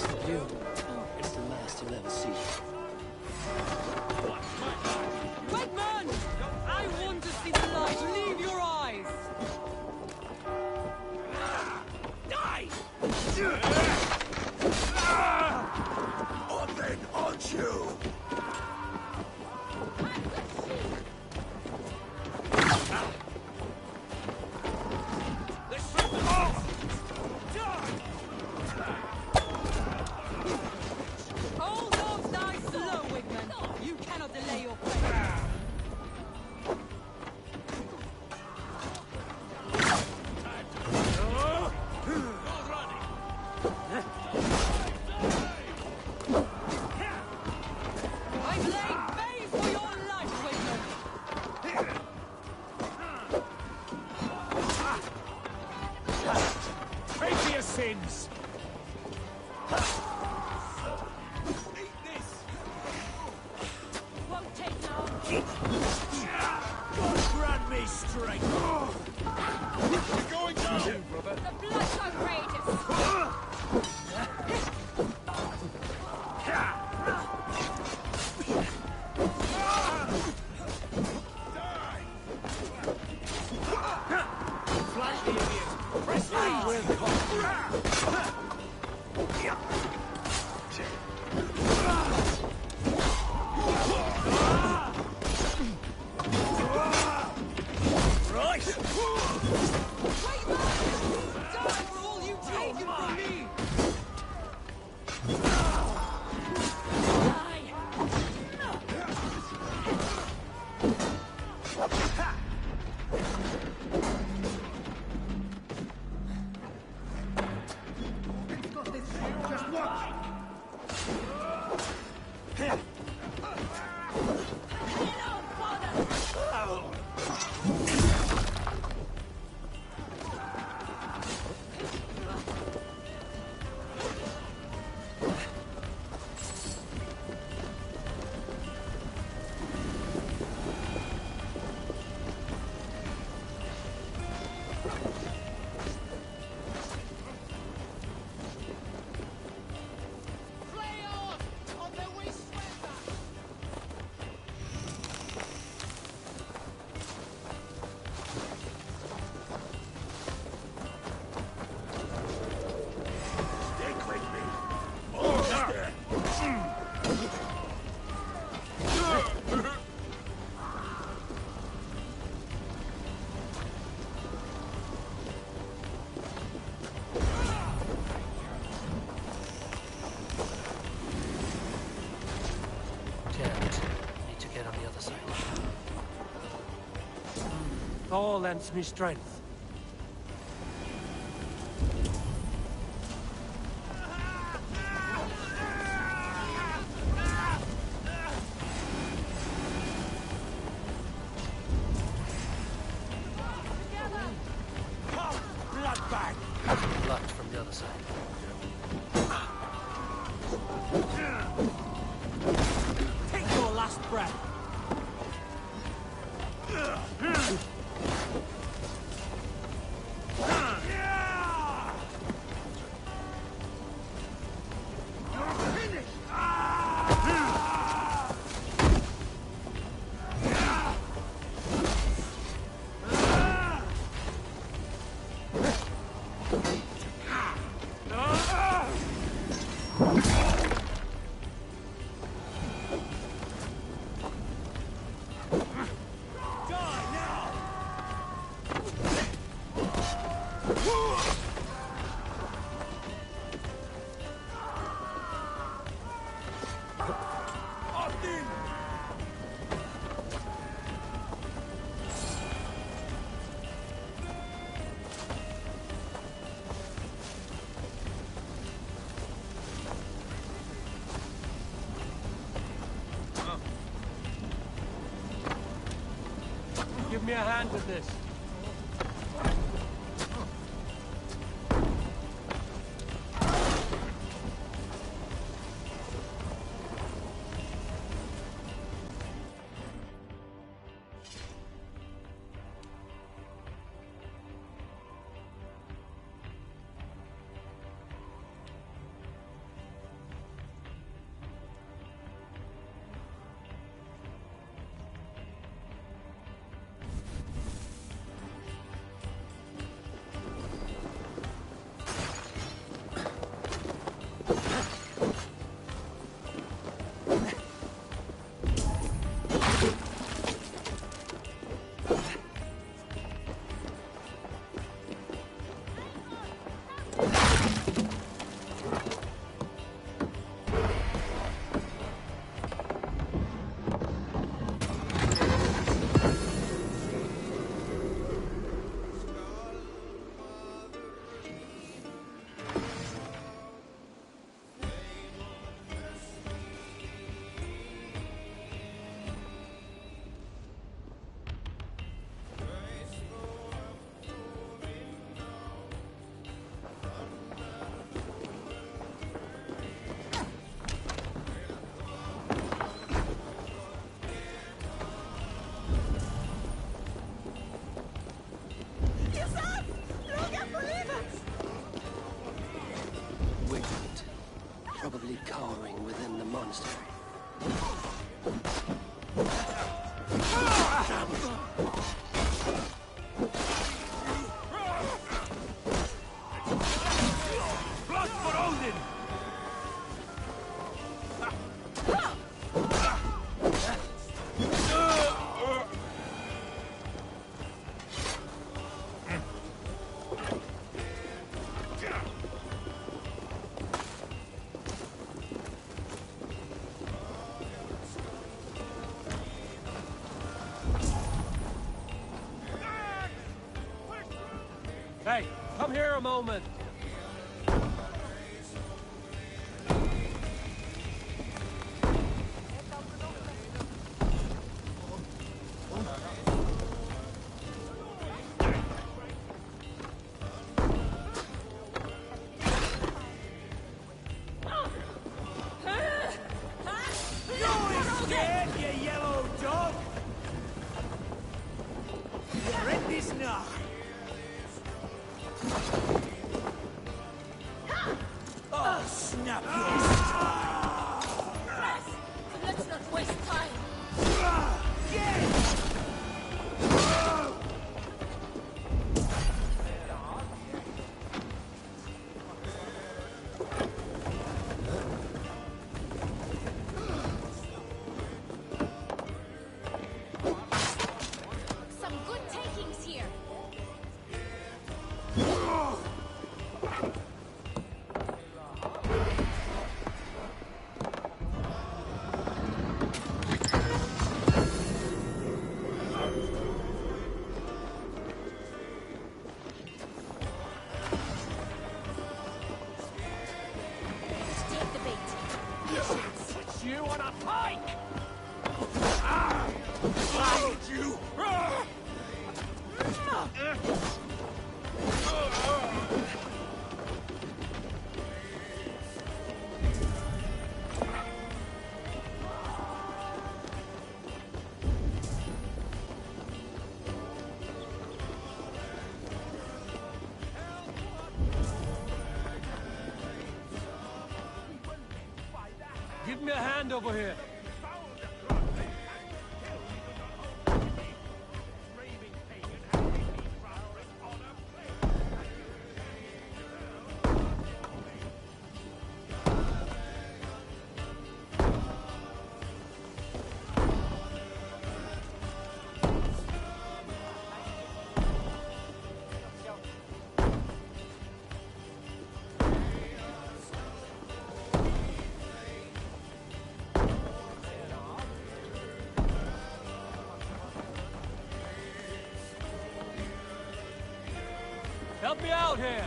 view. It's the last you'll ever see. Wait, man! I want to see the light leave your eyes! Die! On then, aren't you? Hold those knives low, Wigman! You cannot delay your fate! I've laid base for your life, Wigman! Pay for your sins! Won't take long! God grant me strength! You're going down! The blood so rages! Flash the idiot! Press A with Right! Wait, man! Die for all you've taken from me! Stick with me! Order! Damn it. Need to get on the other side. Thor lends me strength. Blood bag! Blocked from the other side. Take your last breath. Give me a hand with this. probably cowering within the monastery. Blood for Odin! Hey, come here a moment. Scared, you yellow dog! You're in this now! Oh, snap your Let's not waste time. Some good takings here. Take the bait. It's you on a pike! Find you! Give me a hand over here. Help me out here.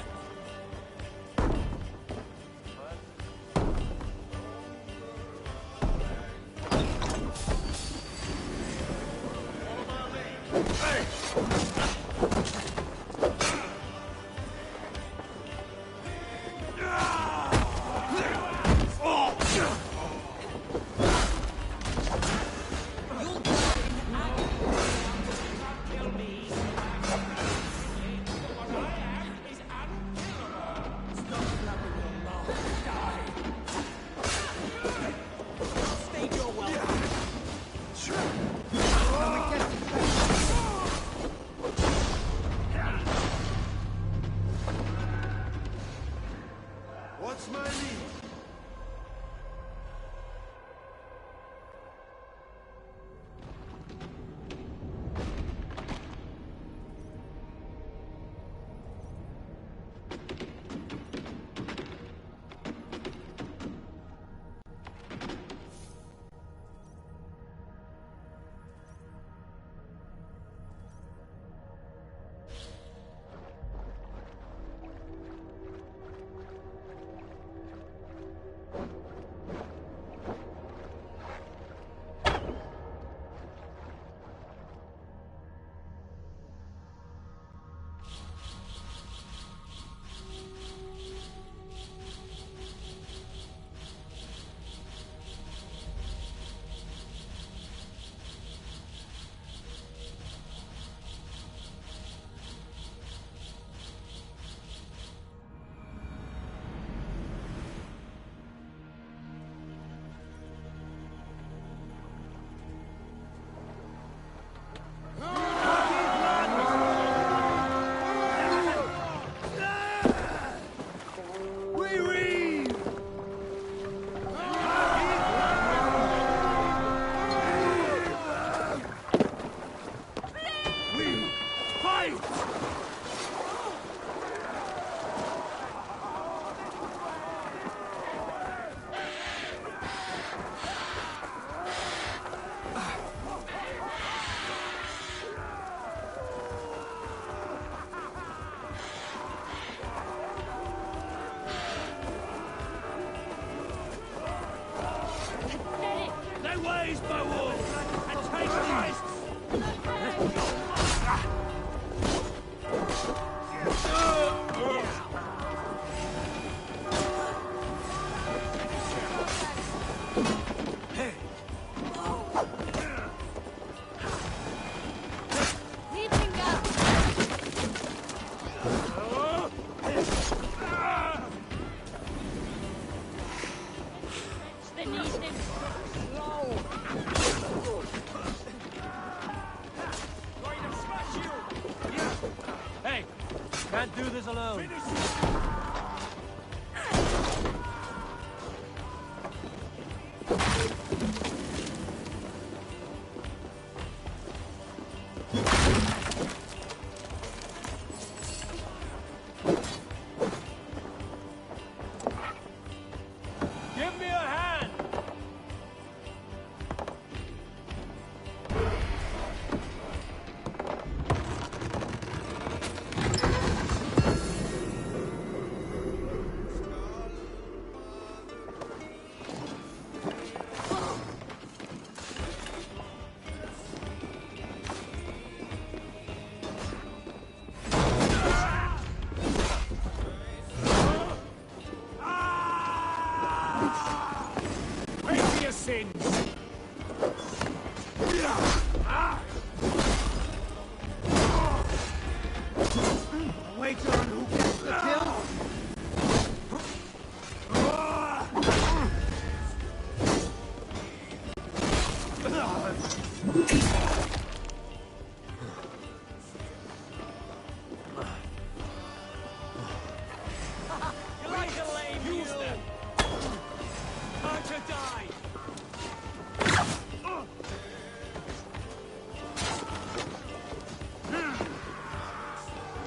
What's my lead? my ways, my wolf, and take risks. Hey, can't do this alone. Give me a hand. Pay for your sins. Waiter on who gets the kill. You like a lame use them. Time to die.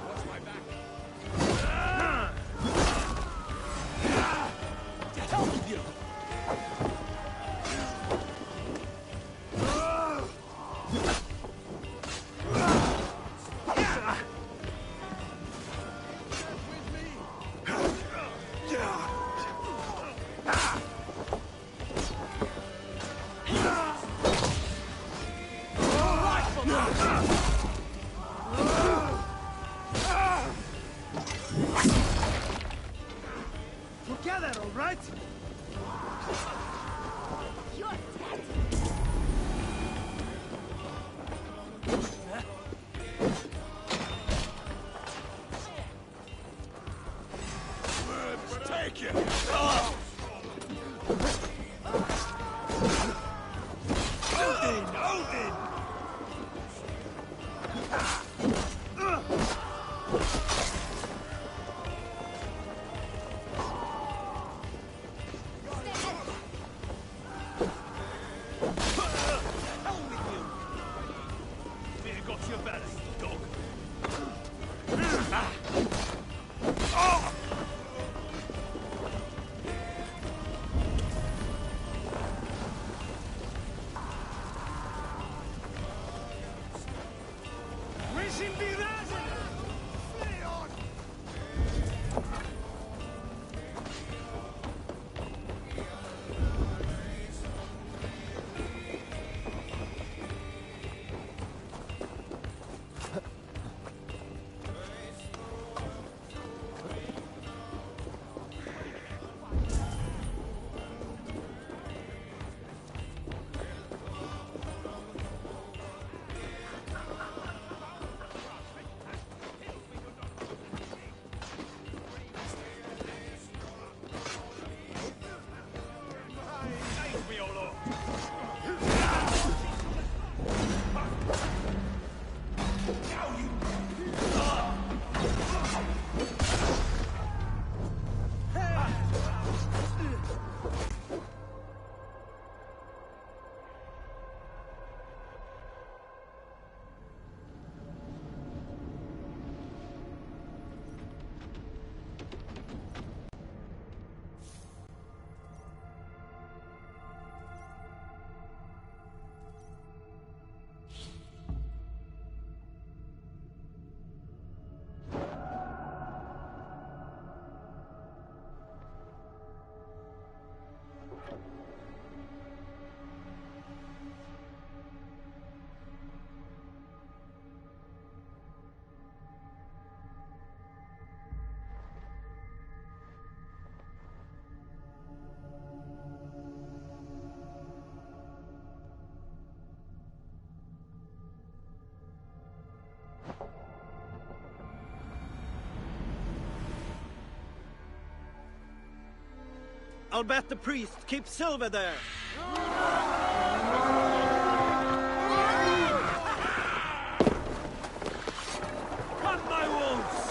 Watch my back. To hell with you. Together, all right? Take it! Odin! Odin! I'll bet the priest keeps silver there. Cut my wolves!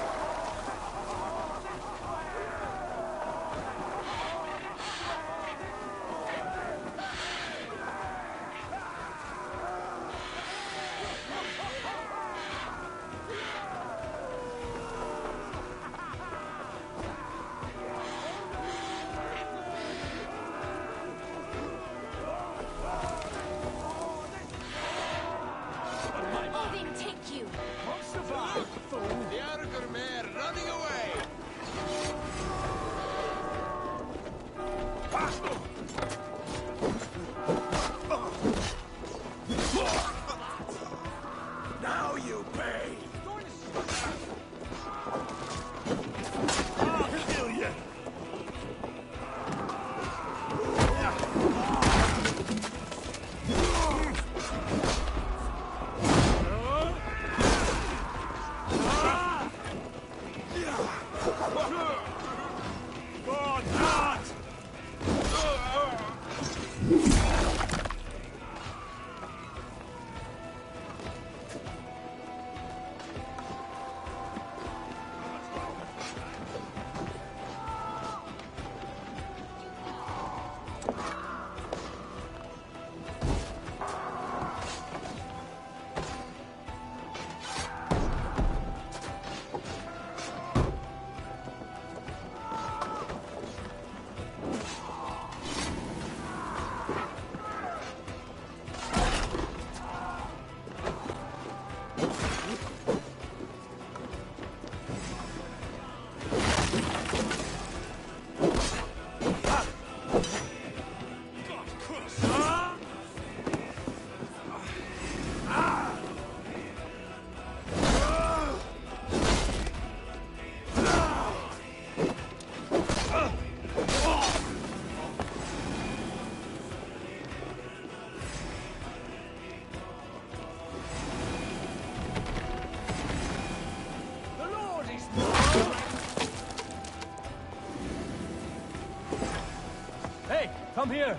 Come here!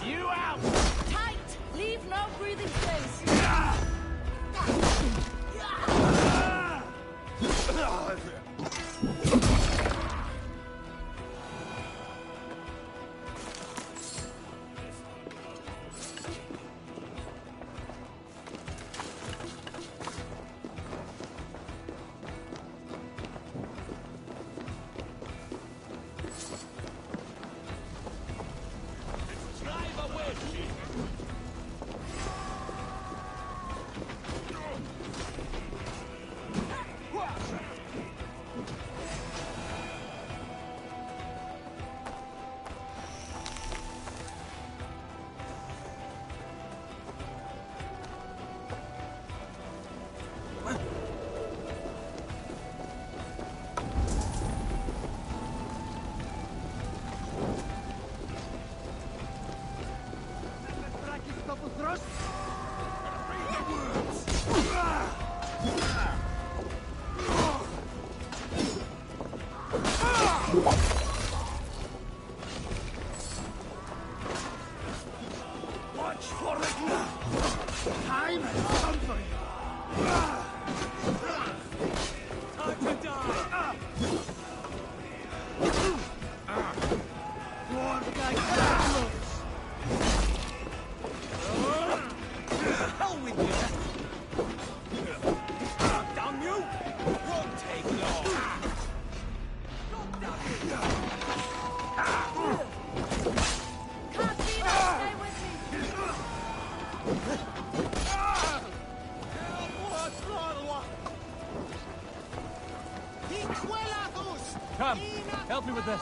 You out! Tight! Leave no breathing space. Come, help me with this.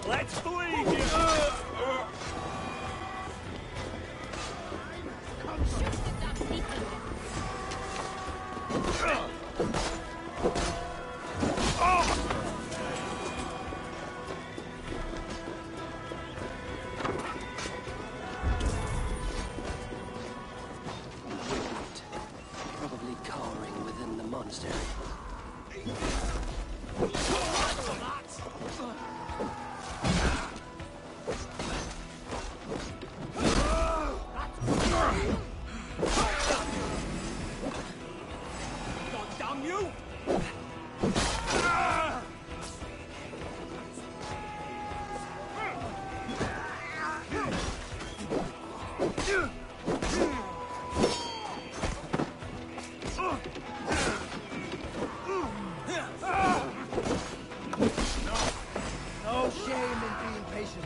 Let's bleed you! Probably cowering within the monastery. God damn you! No shame in being patient.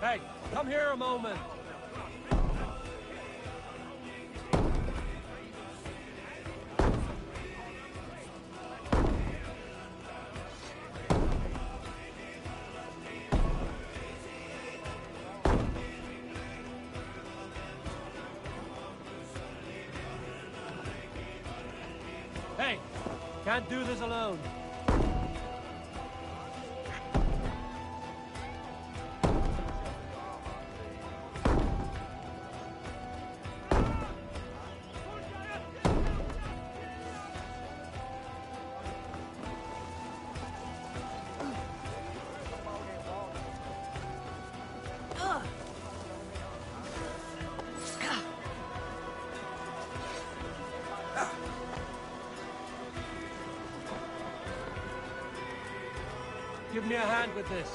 Hey, come here a moment. Hey, can't do this alone. Give me a hand with this.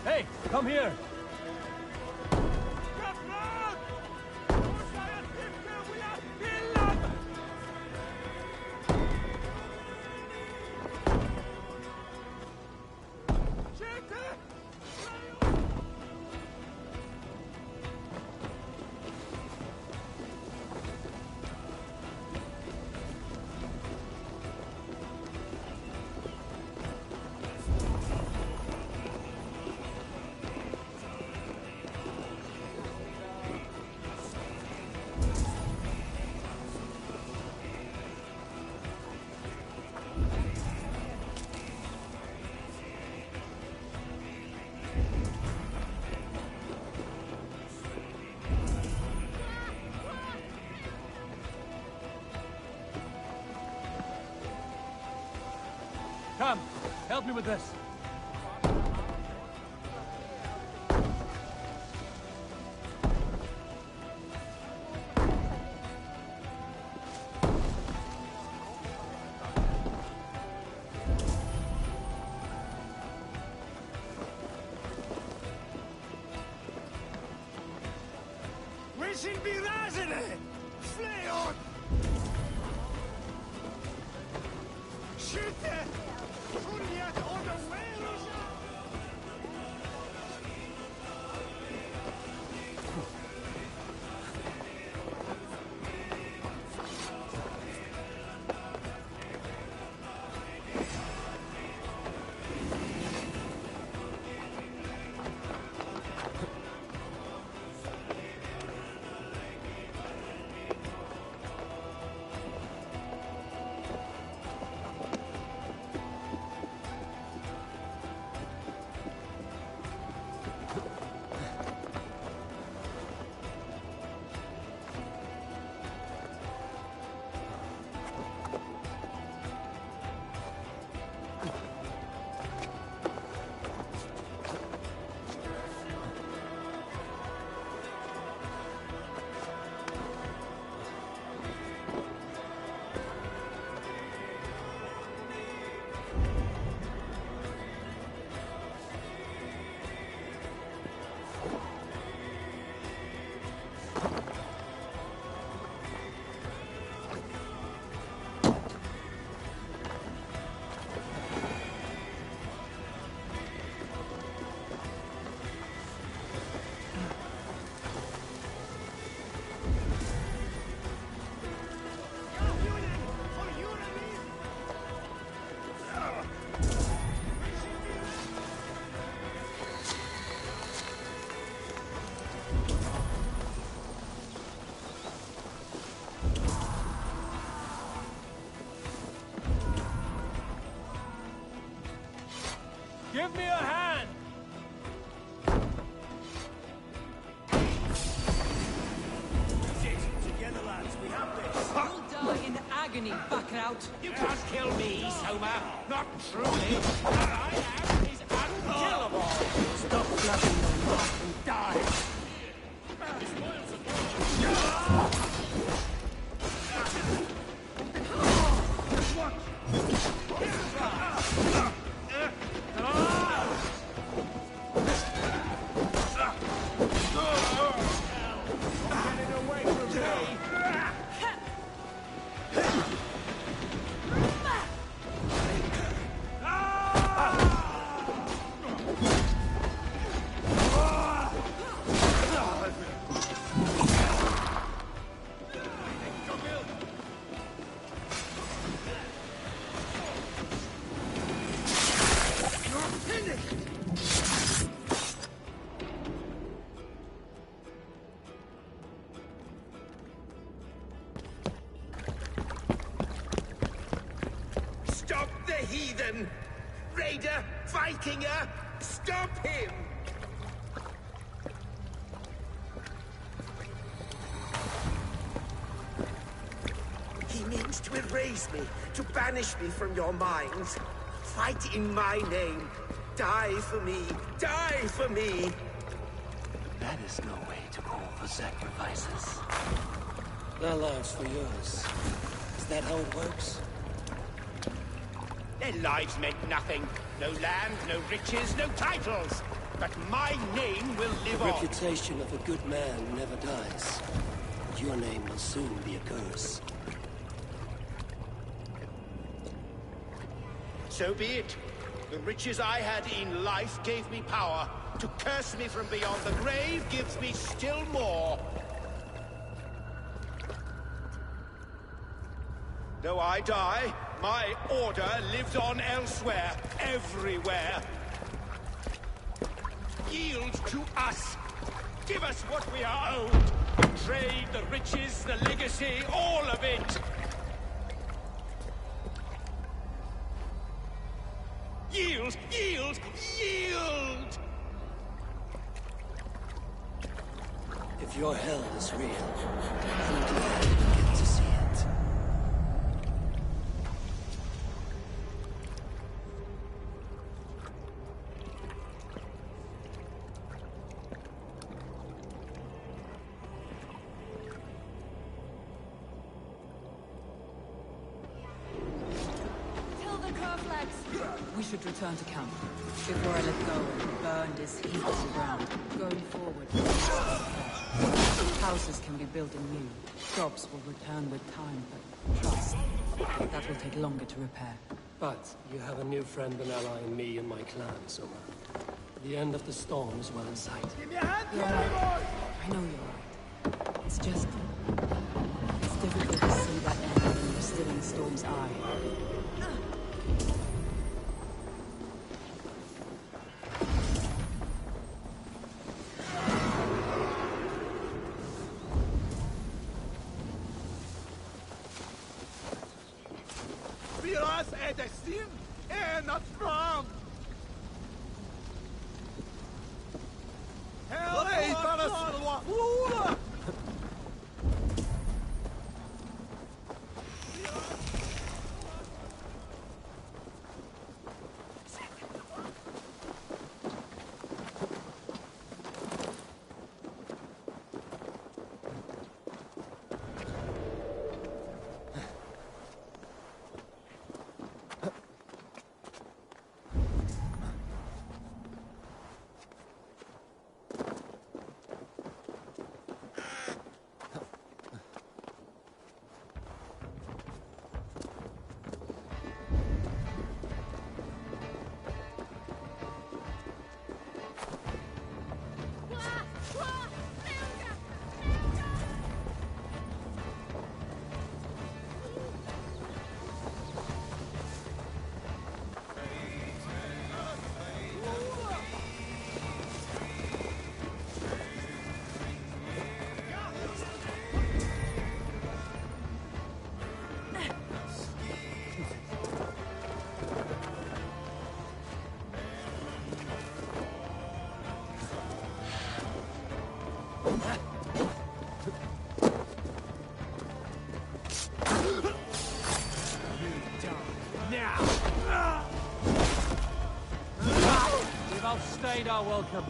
Hey, come here. Come, help me with this. Wishing be resident! Flay on! Shoot it! Kunyat on the way! Give me a hand! Together, lads, we have this. You'll die in agony, back out. You can't kill me, Soma. Not truly. What I am is unkillable. Stop flapping your mouth and die! Stop the heathen! Raider! Vikinger! Stop him! He means to erase me, to banish me from your minds. Fight in my name. Die for me. Die for me! That is no way to call for sacrifices. Their lives for yours. Is that how it works? Their lives meant nothing. No land, no riches, no titles. But my name will live The on. reputation of a good man never dies. Your name will soon be a curse. So be it. The riches I had in life gave me power. To curse me from beyond the grave gives me still more. Though I die, my order lives on elsewhere, everywhere. Yield to us. Give us what we are owed. The trade, the riches, the legacy, all of it. Yield! Yield! Yield! If your hell is real, I'm glad you get to see it. Tell the Kerflags. We should return to camp. Before I let go and burn this heap to the ground. Going forward. Houses can be built anew. Jobs will return with time, but trust. That will take longer to repair. But you have a new friend and ally in me and my clan, Soma. The end of the storm is well in sight. Give me a hand, You're right. I know you're right. It's just... It's difficult to see that end when you're still in the storm's eye. Virus est destin et notre femme. Hell, para outstayed our welcome.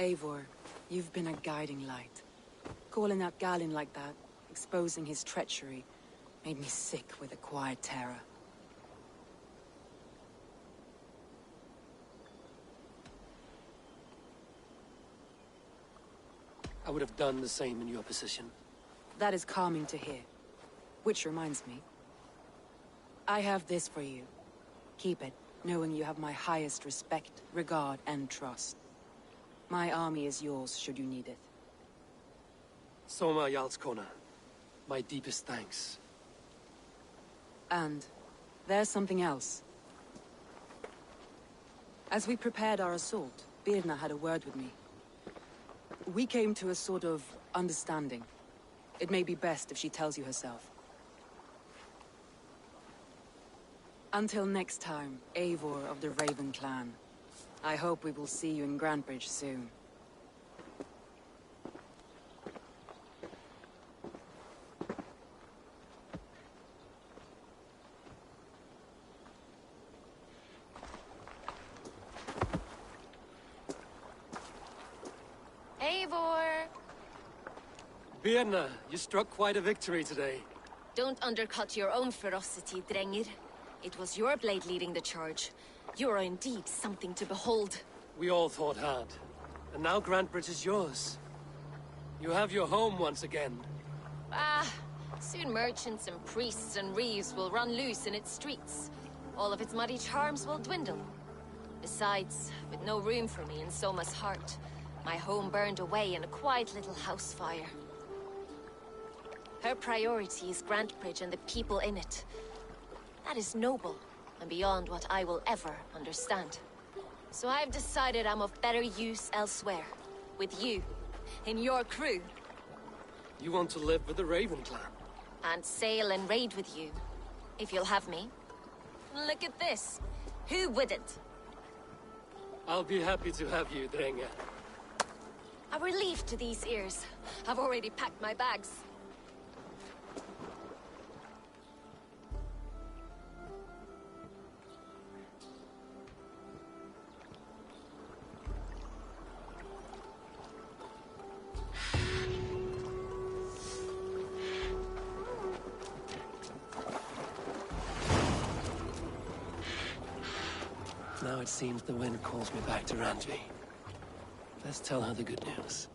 Eivor, you've been a guiding light. Calling out Galen like that, exposing his treachery, made me sick with a quiet terror. I would have done the same in your position. That is calming to hear. Which reminds me. I have this for you. Keep it, knowing you have my highest respect, regard, and trust. My army is yours, should you need it. Soma Jarlskona. My deepest thanks. And there's something else. As we prepared our assault, Birna had a word with me. We came to a sort of understanding. It may be best if she tells you herself. Until next time, Eivor of the Raven Clan. I hope we will see you in Grantebridge soon. Eivor! Birna, you struck quite a victory today. Don't undercut your own ferocity, Drengir. It was your blade leading the charge. You are indeed something to behold. We all fought hard. And now Grantbridge is yours. You have your home once again. Ah, soon merchants and priests and reeves will run loose in its streets. All of its muddy charms will dwindle. Besides, with no room for me in Soma's heart, my home burned away in a quiet little house fire. Her priority is Grantbridge and the people in it. That is noble, and beyond what I will ever understand. So I've decided I'm of better use elsewhere. With you, in your crew. You want to live with the Raven clan? And sail and raid with you, if you'll have me. Look at this. Who wouldn't? I'll be happy to have you, Drenge. A relief to these ears. I've already packed my bags. Now it seems the wind calls me back to Randvi. Let's tell her the good news.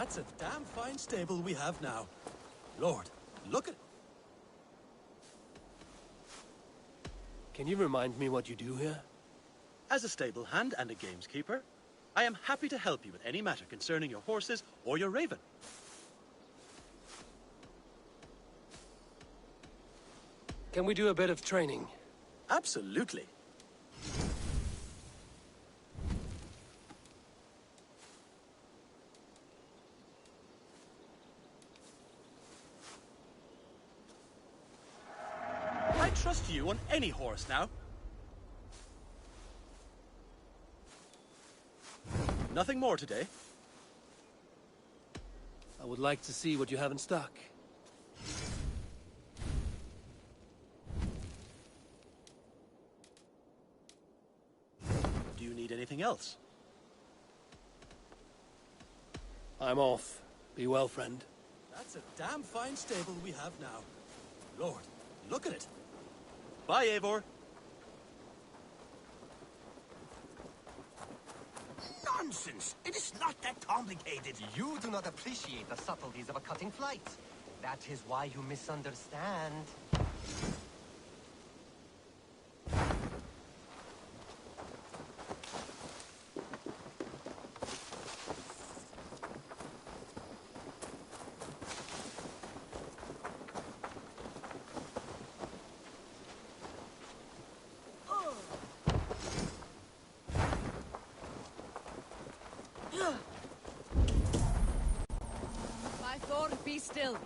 That's a damn fine stable we have now. Lord, look at it. Can you remind me what you do here? As a stable hand and a gameskeeper, I am happy to help you with any matter concerning your horses or your raven. Can we do a bit of training? Absolutely. trust you on any horse now. Nothing more today? I would like to see what you have in stock. Do you need anything else? I'm off. Be well, friend. That's a damn fine stable we have now. Lord, look at it. Bye, Eivor. Nonsense! It is not that complicated. You do not appreciate the subtleties of a cutting flight. That is why you misunderstand. My Thor, be still.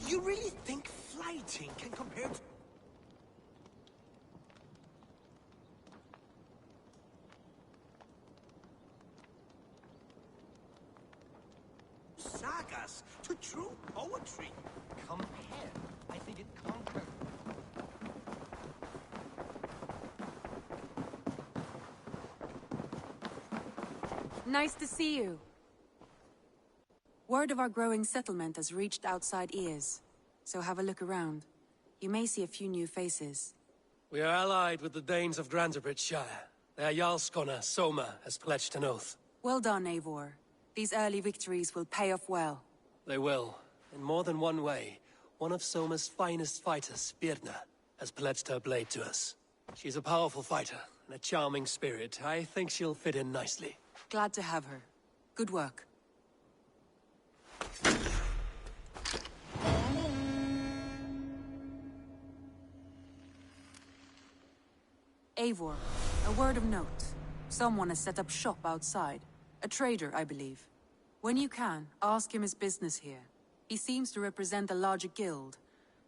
You really think flighting can compare to... sagas to true poetry? Compare. I think it conquered. Nice to see you. Word of our growing settlement has reached outside ears, so have a look around. You may see a few new faces. We are allied with the Danes of Shire. Their Jarlskona, Soma, has pledged an oath. Well done, Eivor. These early victories will pay off well. They will. In more than one way. One of Soma's finest fighters, Birna, has pledged her blade to us. She's a powerful fighter, and a charming spirit. I think she'll fit in nicely. Glad to have her. Good work. Eivor, a word of note. Someone has set up shop outside. A trader, I believe. When you can, ask him his business here. He seems to represent a larger guild.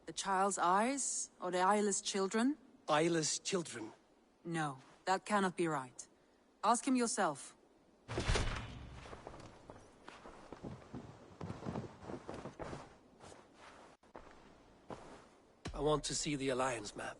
The Child's Eyes? Or the Eyeless Children? Eyeless children. No, that cannot be right. Ask him yourself. I want to see the Alliance map.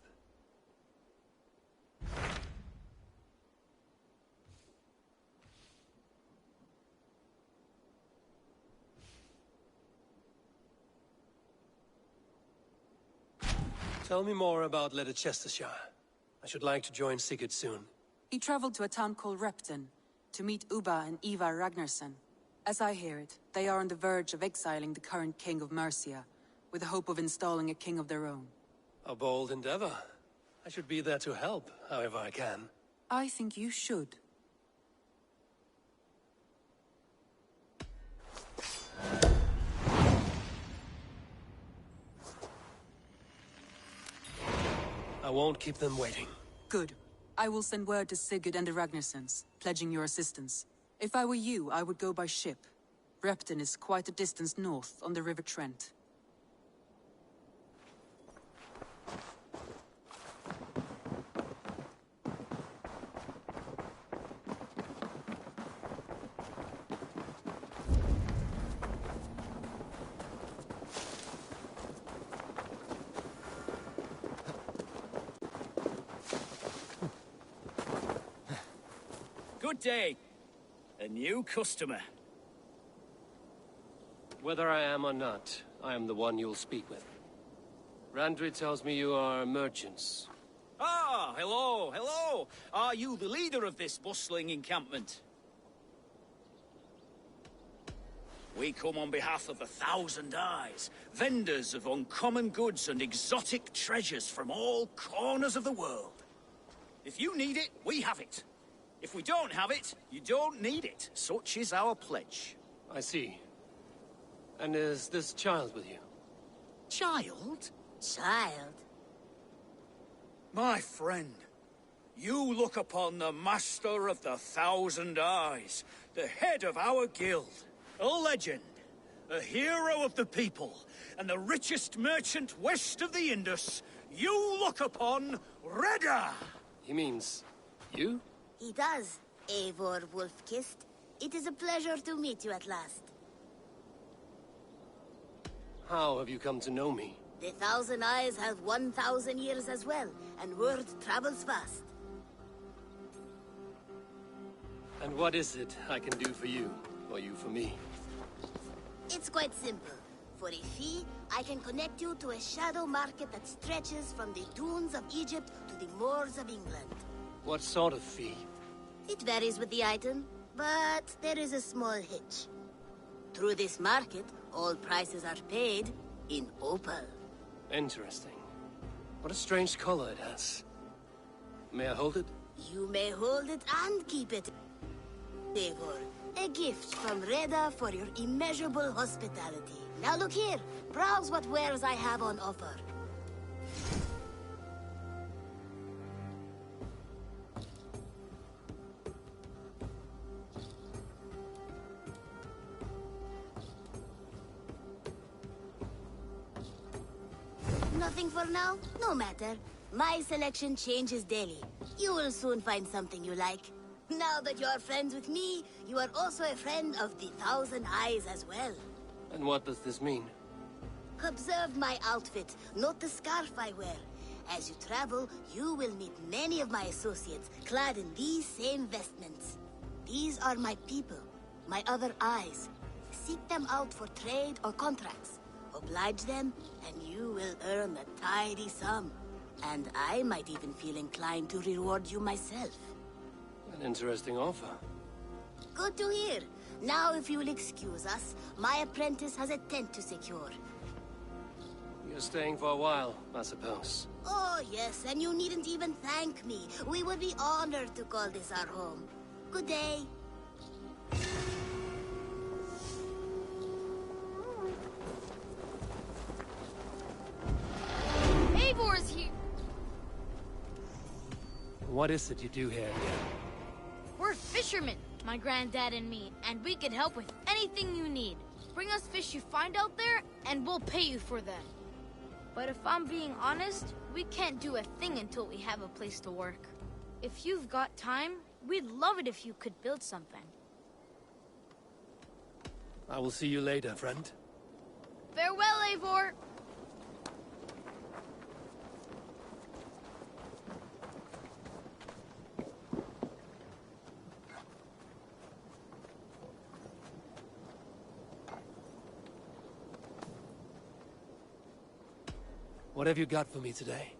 Tell me more about Leicestershire. I should like to join Sigurd soon. He traveled to a town called Repton to meet Ubba and Eva Ragnarsson. As I hear it, they are on the verge of exiling the current king of Mercia, with the hope of installing a king of their own. A bold endeavor. I should be there to help, however I can. I think you should. I won't keep them waiting. Good. I will send word to Sigurd and the Ragnarssons, pledging your assistance. If I were you, I would go by ship. Repton is quite a distance north, on the River Trent. Good day. A new customer. Whether I am or not, I am the one you'll speak with. Randri tells me you are merchants. Ah, hello, hello! Are you the leader of this bustling encampment? We come on behalf of the Thousand Eyes, vendors of uncommon goods and exotic treasures from all corners of the world. If you need it, we have it. If we don't have it, you don't need it. Such is our pledge. I see. And is this child with you? Child? Child? My friend, you look upon the master of the Thousand Eyes, the head of our guild, a legend, a hero of the people, and the richest merchant west of the Indus. You look upon Reda! He means you? He does, Eivor Wolf-Kissed. It is a pleasure to meet you at last. How have you come to know me? The Thousand Eyes have 1,000 years as well, and word travels fast. And what is it I can do for you, or you for me? It's quite simple. For a fee, I can connect you to a shadow market that stretches from the dunes of Egypt to the moors of England. What sort of fee? It varies with the item, but there is a small hitch. Through this market, all prices are paid in opal. Interesting. What a strange color it has. May I hold it? You may hold it and keep it, Eivor. A gift from Reda for your immeasurable hospitality. Now look here. Browse what wares I have on offer. Nothing for now? No matter. My selection changes daily. You will soon find something you like. Now that you're friends with me, you are also a friend of the Thousand Eyes as well. And what does this mean? Observe my outfit, note the scarf I wear. As you travel, you will meet many of my associates, clad in these same vestments. These are my people, my other eyes. Seek them out for trade or contracts. Oblige them, and you will earn a tidy sum. And I might even feel inclined to reward you myself. An interesting offer. Good to hear. Now, if you will excuse us, my apprentice has a tent to secure. You're staying for a while, I suppose. Oh, yes, and you needn't even thank me. We would be honored to call this our home. Good day. Eivor's here! What is it you do here again? We're fishermen, my granddad and me, and we can help with anything you need. Bring us fish you find out there, and we'll pay you for them. But if I'm being honest, we can't do a thing until we have a place to work. If you've got time, we'd love it if you could build something. I will see you later, friend. Farewell, Eivor! What have you got for me today?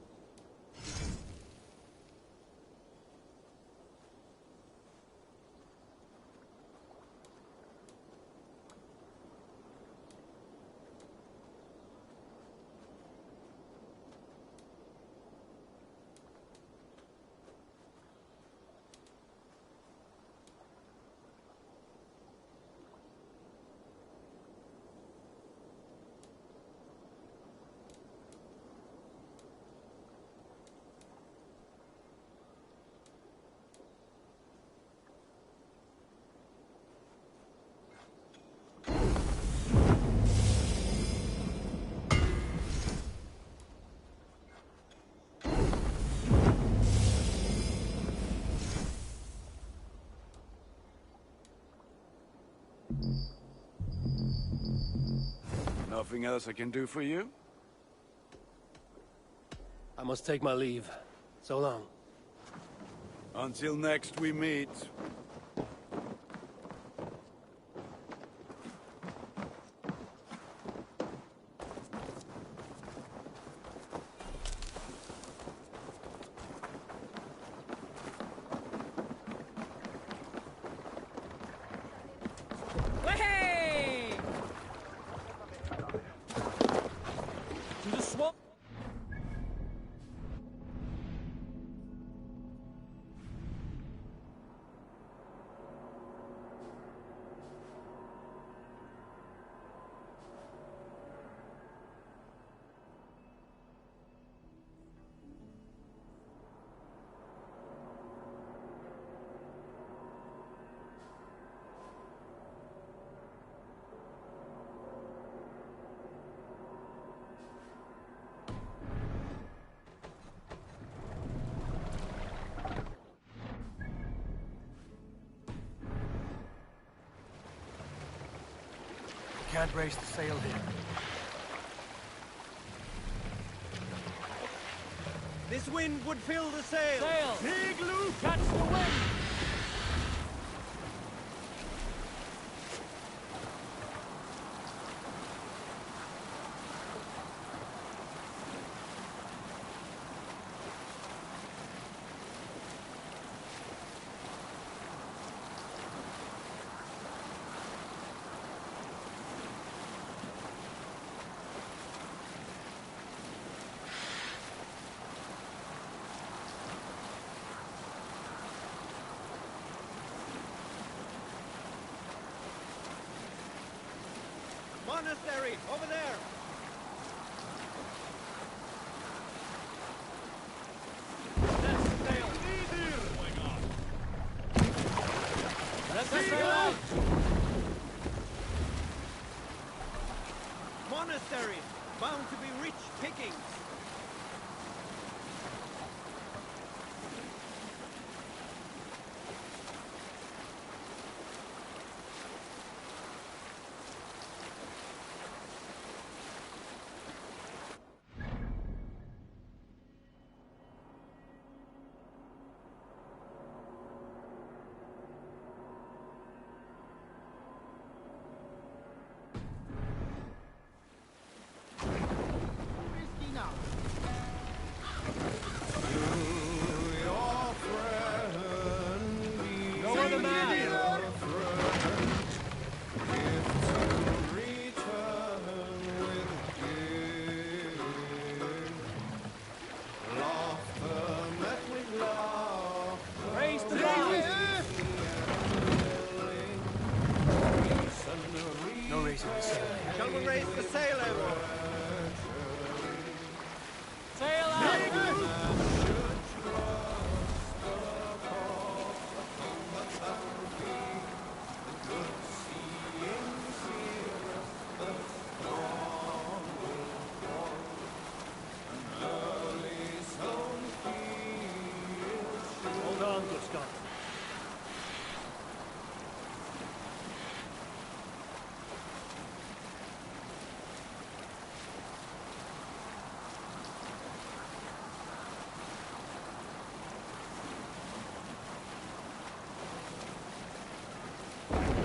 Nothing else I can do for you? I must take my leave. So long. Until next we meet. can't raise the sail here. This wind would fill the sail! Sail! Big loop! Catch the wind! Monastery, over there! That's the sail! Let the sail out! Monastery, bound to be rich pickings. No raising the sail here. Shall we raise the sail, everyone? Sail out! Hold on, good Scott.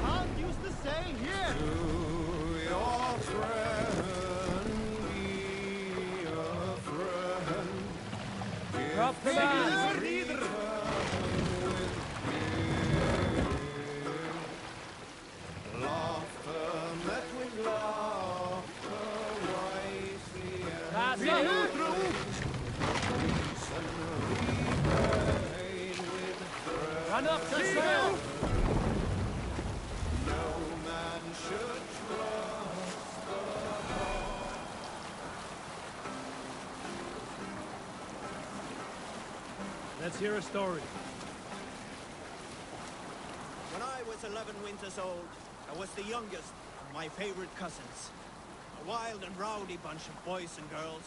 Can't use the sail here! To your friend, be a friend. Drop the man! Laughter met with laughter, wisely and That's it! repaid with threat. Run up the sail! No man should trust the Let's hear a story. When I was 11 winters old, I was the youngest of my favorite cousins. A wild and rowdy bunch of boys and girls.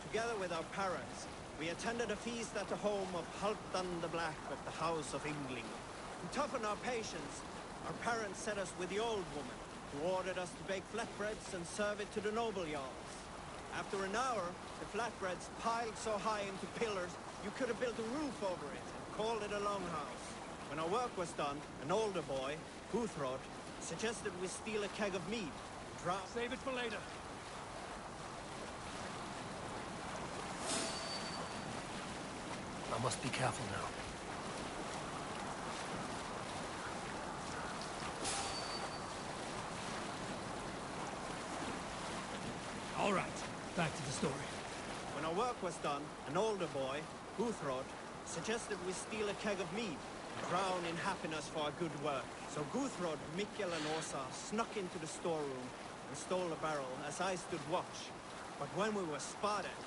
Together with our parents, we attended a feast at the home of Halfdan the Black of the House of Yngling. To toughen our patience, our parents set us with the old woman, who ordered us to bake flatbreads and serve it to the noble jarls. After an hour, the flatbreads piled so high into pillars, you could have built a roof over it and called it a longhouse. When our work was done, an older boy, Guthrod, suggested we steal a keg of mead, drown... Save it for later. I must be careful now. All right, back to the story. When our work was done, an older boy, Guthrod, suggested we steal a keg of mead and drown in happiness for our good work. So Guthrod, Mikkel and Åsa snuck into the storeroom and stole a barrel as I stood watch. But when we were spotted,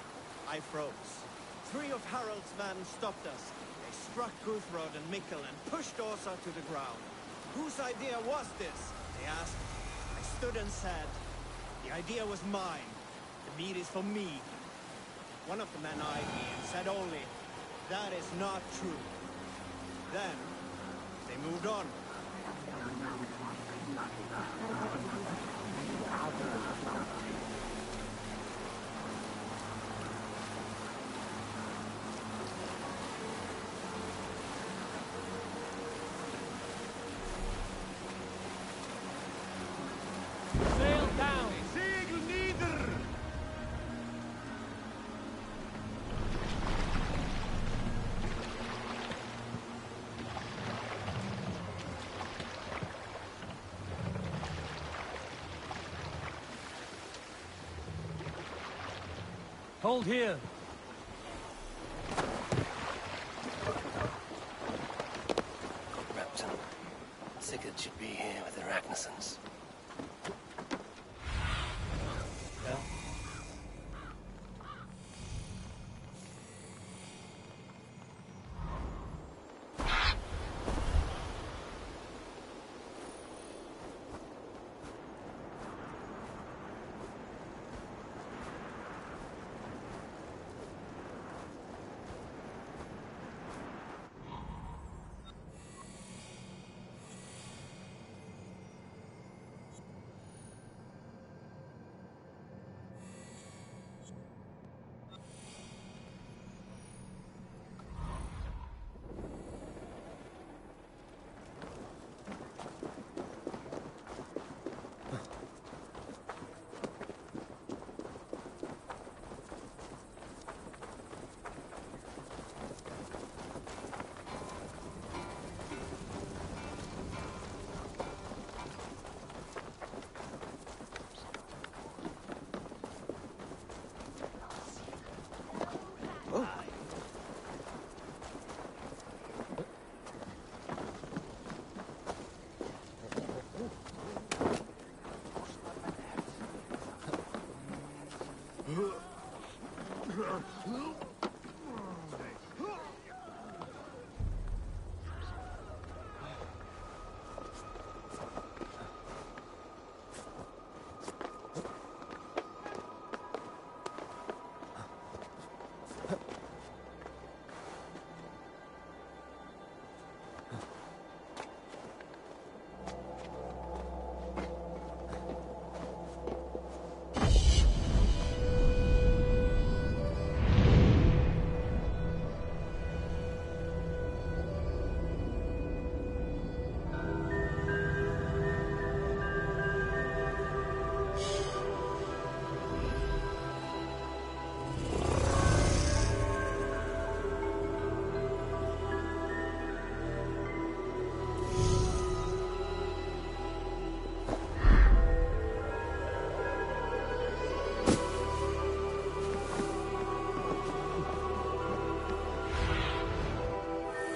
I froze. 3 of Harald's men stopped us. They struck Guthrod and Mikkel and pushed Åsa to the ground. Whose idea was this? They asked. I stood and said, the idea was mine. The mead is for me. One of the men eyed me and said only, that is not true. Then, they moved on. Sail down! Segel nieder! Hold here. Repton. Sigurd should be here with the Ragnarsons.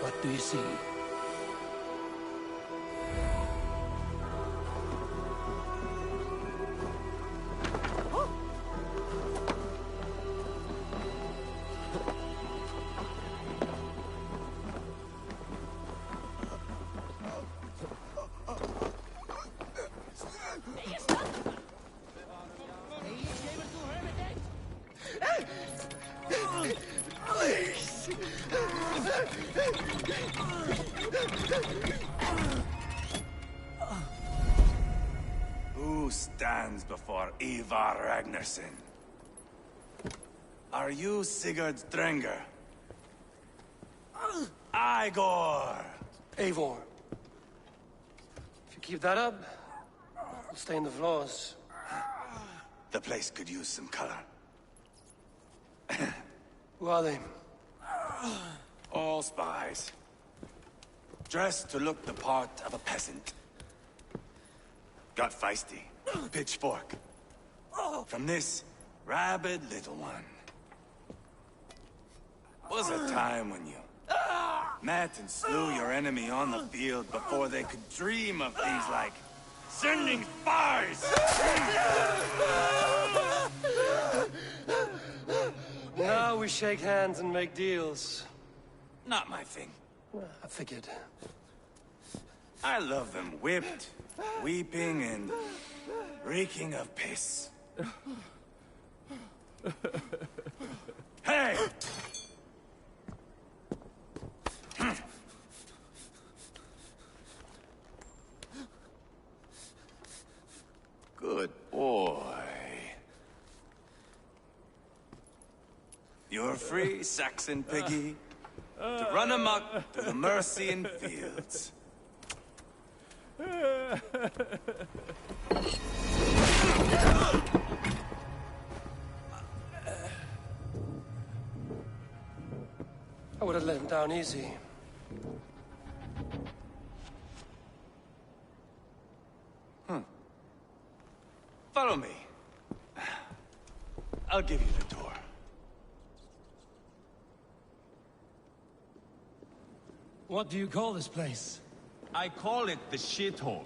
What do you see? Who stands before Ivar Ragnarsson? Are you Sigurd Drenger? Igor! Eivor. If you keep that up, it'll stain the floors. The place could use some color. Who are they? All spies. Dressed to look the part of a peasant. Got feisty. Pitchfork. From this rabid little one. Was a time when you met and slew your enemy on the field before they could dream of things like sending spies! Now we shake hands and make deals. Not my thing. I figured. I love them whipped, weeping, and reeking of piss. Hey! Good. You're free, Saxon piggy, to run amok through the Mercian fields. I would have let him down easy. Follow me. I'll give you the door. What do you call this place? I call it the shithole.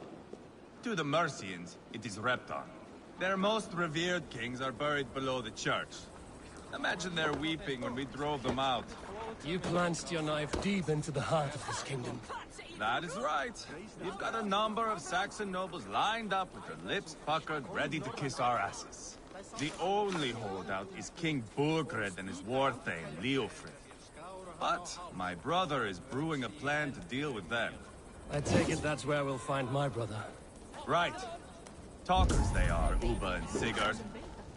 To the Mercians, it is Repton. Their most revered kings are buried below the church. Imagine their weeping when we drove them out. You plunged your knife deep into the heart of this kingdom. That is right. You've got a number of Saxon nobles lined up with their lips puckered, ready to kiss our asses. The only holdout is King Burgred and his war thane, Leofrid. But my brother is brewing a plan to deal with them. I take it that's where we'll find my brother. Right. Talkers they are, Uba and Sigurd.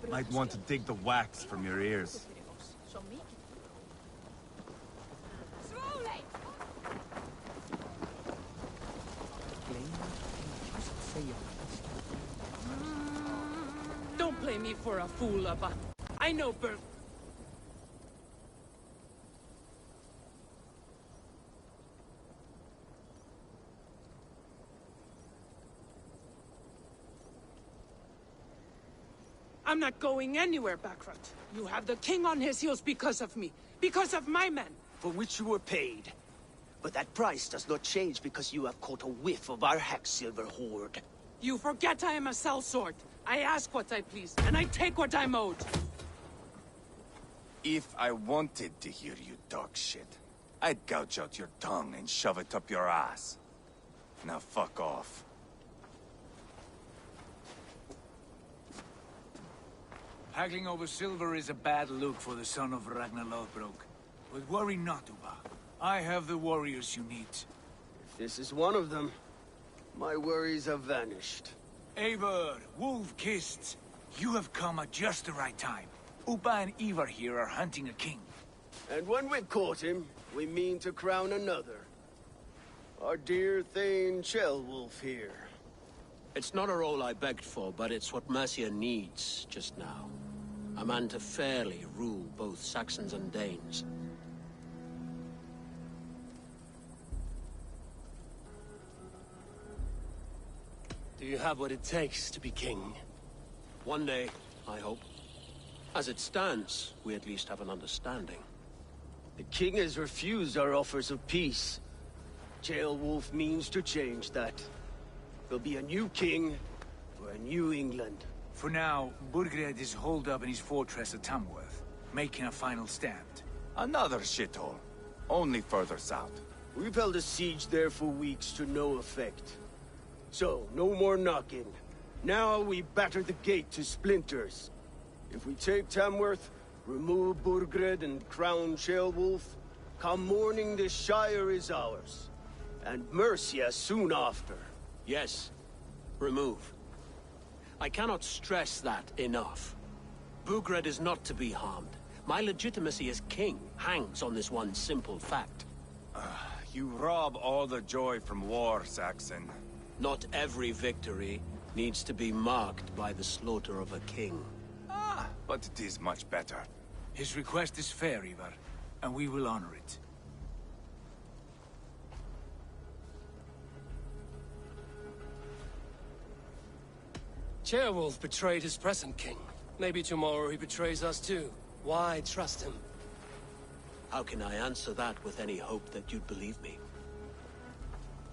Might want to dig the wax from your ears. Don't play me for a fool, Abba. I know I'm not going anywhere, Backrot. You have the king on his heels because of me. Because of my men. For which you were paid. But that price does not change because you have caught a whiff of our Hacksilver hoard. You forget I am a sellsword. I ask what I please, and I take what I'm owed. If I wanted to hear you talk shit, I'd gouge out your tongue and shove it up your ass. Now fuck off. Haggling over silver is a bad look for the son of Ragnar Lothbrok. But worry not, Uba. I have the warriors you need. If this is one of them, my worries have vanished. Eivor, Wolf-Kissed, you have come at just the right time. Uba and Ivar here are hunting a king. And when we've caught him, we mean to crown another. Our dear Thane Ceolwulf here. It's not a role I begged for, but it's what Mercia needs just now. A man to fairly rule both Saxons and Danes. Do you have what it takes to be king? One day, I hope. As it stands, we at least have an understanding. The king has refused our offers of peace. Ceolwulf means to change that. There'll be a new king for a new England. For now, Burgred is holed up in his fortress at Tamworth, making a final stand. Another shithole. Only further south. We've held a siege there for weeks to no effect. So, no more knocking. Now we batter the gate to splinters. If we take Tamworth, remove Burgred and crown Ceolwulf, come morning the Shire is ours. And Mercia soon after. Yes, remove. I cannot stress that enough. Burgred is not to be harmed. My legitimacy as king hangs on this one simple fact. You rob all the joy from war, Saxon. Not every victory needs to be marked by the slaughter of a king. But it is much better. His request is fair, Ivar, and we will honor it. Ceolwulf betrayed his present king. Maybe tomorrow he betrays us too. Why trust him? How can I answer that with any hope that you'd believe me?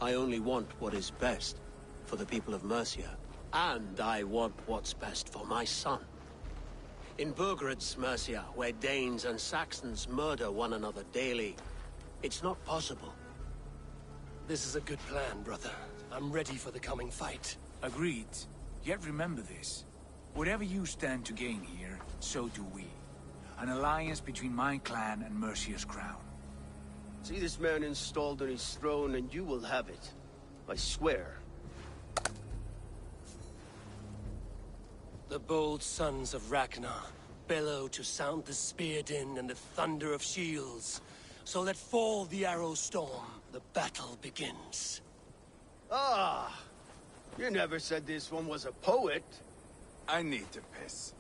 I only want what is best for the people of Mercia. And I want what's best for my son. In Burgred's Mercia, where Danes and Saxons murder one another daily, it's not possible. This is a good plan, brother. I'm ready for the coming fight. Agreed. Yet remember this. Whatever you stand to gain here, so do we. An alliance between my clan and Mercia's crown. See this man installed on his throne and you will have it. I swear. The bold sons of Ragnar. bellow to sound the spear din and the thunder of shields. So let fall the arrow storm. The battle begins. Ah! You never said this one was a poet. I need to piss.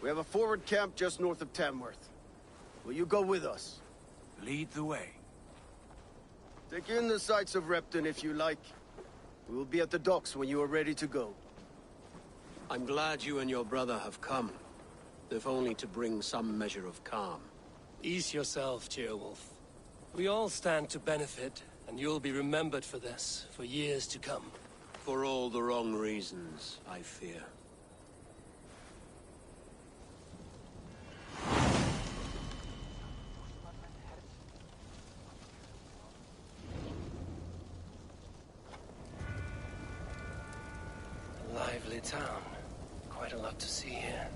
We have a forward camp just north of Tamworth. Will you go with us? Lead the way. Take in the sights of Repton if you like. We will be at the docks when you are ready to go. I'm glad you and your brother have come, if only to bring some measure of calm. Ease yourself, Ceolwulf. We all stand to benefit, and you'll be remembered for this, for years to come. For all the wrong reasons, I fear. A lively town. Quite a lot to see here.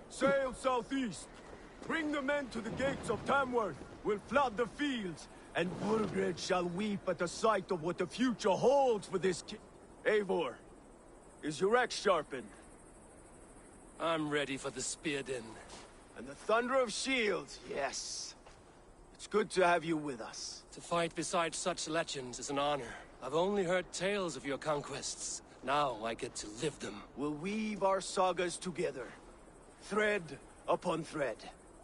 Sail southeast. Bring the men to the gates of Tamworth. We'll flood the fields, and Burgred shall weep at the sight of what the future holds for this Eivor, is your axe sharpened? I'm ready for the spear din. And the thunder of shields, yes. It's good to have you with us. To fight beside such legends is an honor. I've only heard tales of your conquests. Now I get to live them. We'll weave our sagas together. Thread upon thread.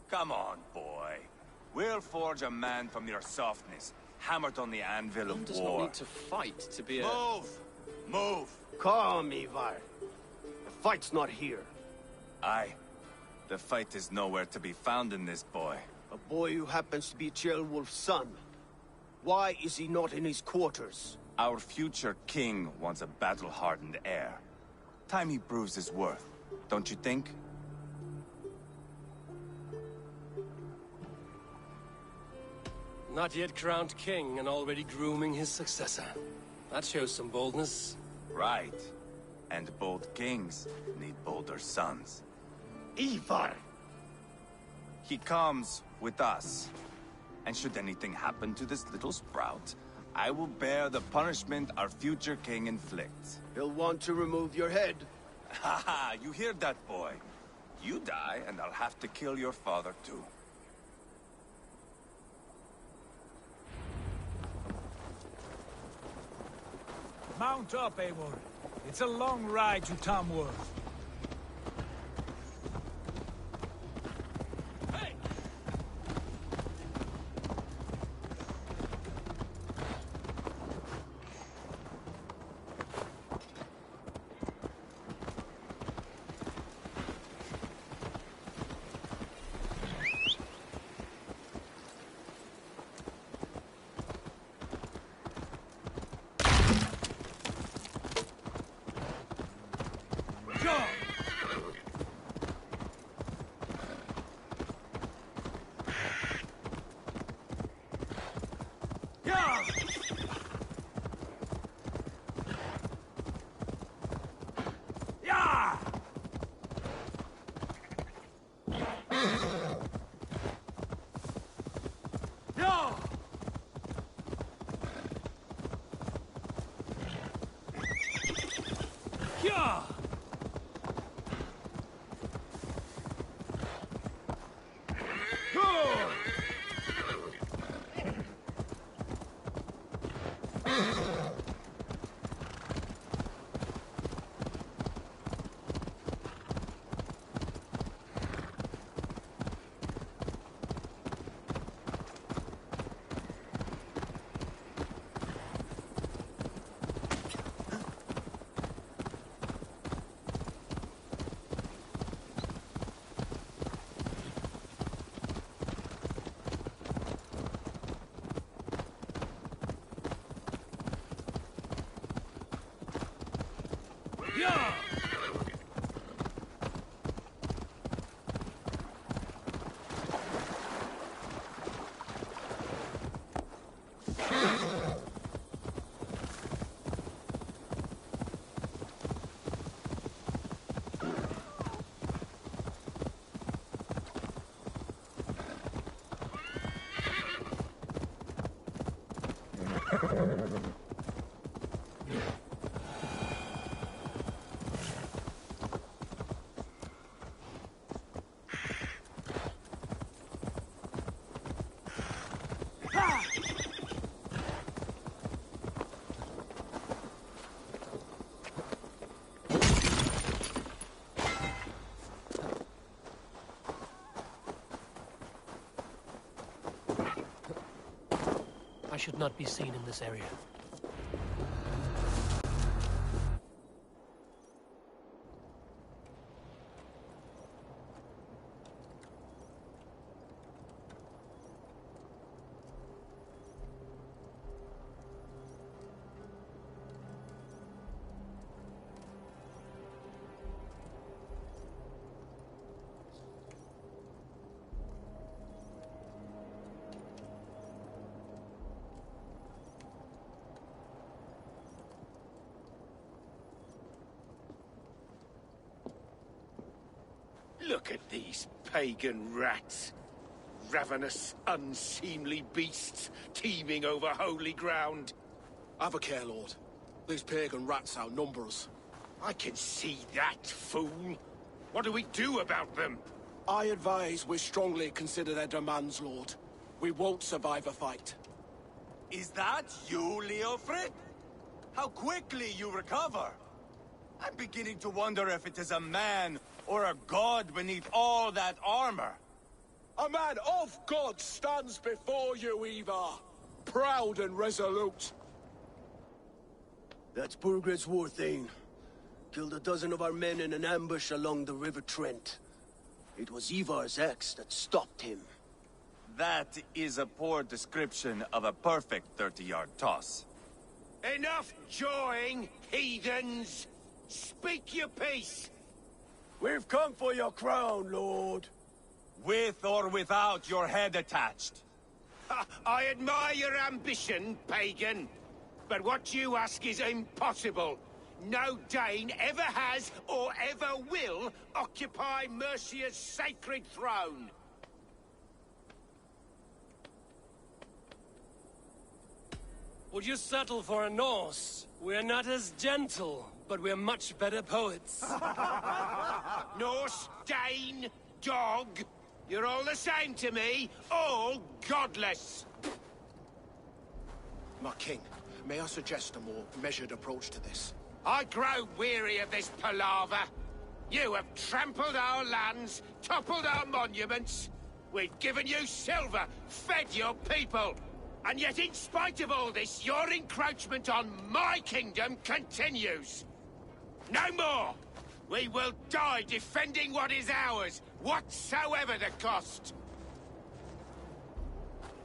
Come on, boy. We'll forge a man from your softness, hammered on the anvil of war. Does not need to fight to be a... Move! Move! Calm, Ivar. The fight's not here. Aye. The fight is nowhere to be found in this boy. A boy who happens to be Ceolwulf's son. Why is he not in his quarters? Our future king wants a battle-hardened heir. Time he proves his worth, don't you think? Not yet crowned king and already grooming his successor. That shows some boldness. Right. And bold kings need bolder sons. Ivar! He comes with us. And should anything happen to this little sprout, I will bear the punishment our future king inflicts. He'll want to remove your head. Ha ha! You hear that, boy? You die, and I'll have to kill your father, too. Mount up, Eivor. It's a long ride to Tamworth. Yeah! I should not be seen in this area. Look at these pagan rats. Ravenous, unseemly beasts teeming over holy ground. Have a care, Lord. These pagan rats outnumber us. I can see that, fool. What do we do about them? I advise we strongly consider their demands, Lord. We won't survive a fight. Is that you, Leofric? How quickly you recover! I'm beginning to wonder if it is a man or a god beneath all that armor. A man of God stands before you, Ivar. Proud and resolute. That's Burgred's Warthane. Killed a dozen of our men in an ambush along the River Trent. It was Ivar's axe that stopped him. That is a poor description of a perfect 30-yard toss. Enough jawing, heathens! Speak your piece! We've come for your crown, Lord. With or without your head attached. I admire your ambition, pagan. But what you ask is impossible. No Dane ever has or ever will occupy Mercia's sacred throne. Would you settle for a Norse? We're not as gentle, but we're much better poets. Norse, Dane, dog. You're all the same to me. All godless. My king, may I suggest a more measured approach to this? I grow weary of this palaver. You have trampled our lands, toppled our monuments. We've given you silver, fed your people. And yet, in spite of all this, your encroachment on my kingdom continues. No more! We will die defending what is ours, whatsoever the cost.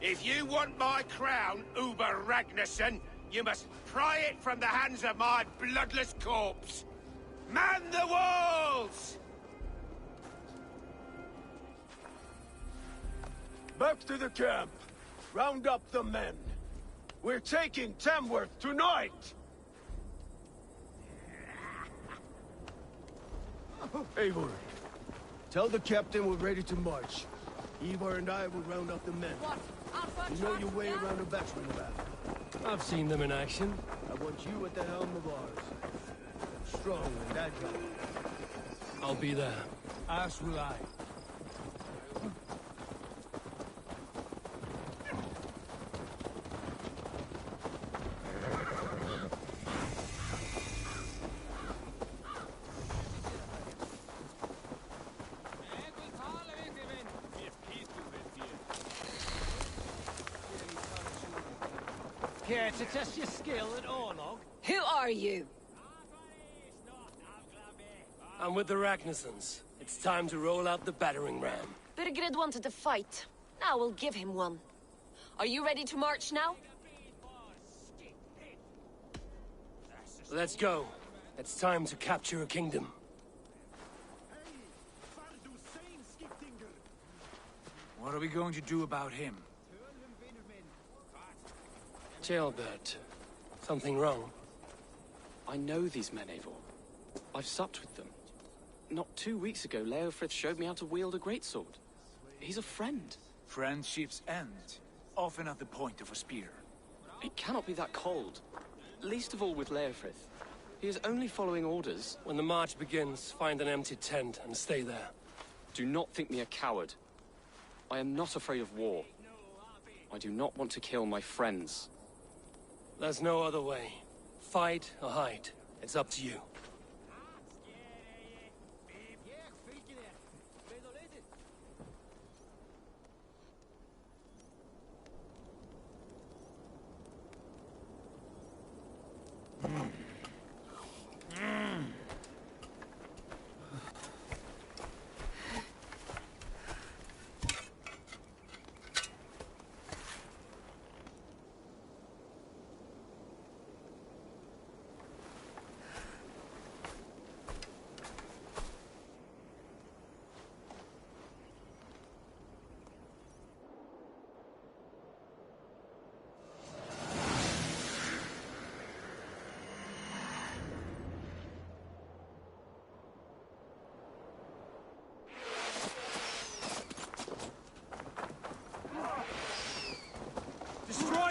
If you want my crown, Uber Ragnarsson, you must pry it from the hands of my bloodless corpse. Man the walls! Back to the camp. Round up the men. We're taking Tamworth tonight! Eivor, tell the captain we're ready to march. Ivar and I will round up the men. You know your way around a veteran battle. I've seen them in action. I want you at the helm of ours. Strong and agile. I'll be there. As will I. Care to test your skill at Orlog? Who are you? I'm with the Ragnarssons. It's time to roll out the battering ram. Birgred wanted to fight. Now we'll give him one. Are you ready to march now? Let's go. It's time to capture a kingdom. What are we going to do about him? Jailbird. Something wrong? I know these men, Eivor. I've supped with them. Not 2 weeks ago, Leofrith showed me how to wield a greatsword. He's a friend. Friendships end, often at the point of a spear. It cannot be that cold. Least of all with Leofrith. He is only following orders. When the march begins, find an empty tent and stay there. Do not think me a coward. I am not afraid of war. I do not want to kill my friends. There's no other way. Fight or hide. It's up to you.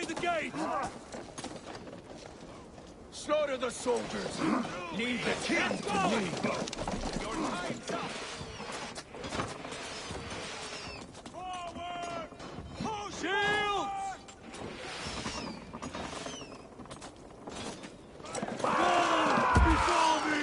The gate! Slaughter the soldiers! Leave the king to me! Your time's up! Forward! Push! Shields! Before me!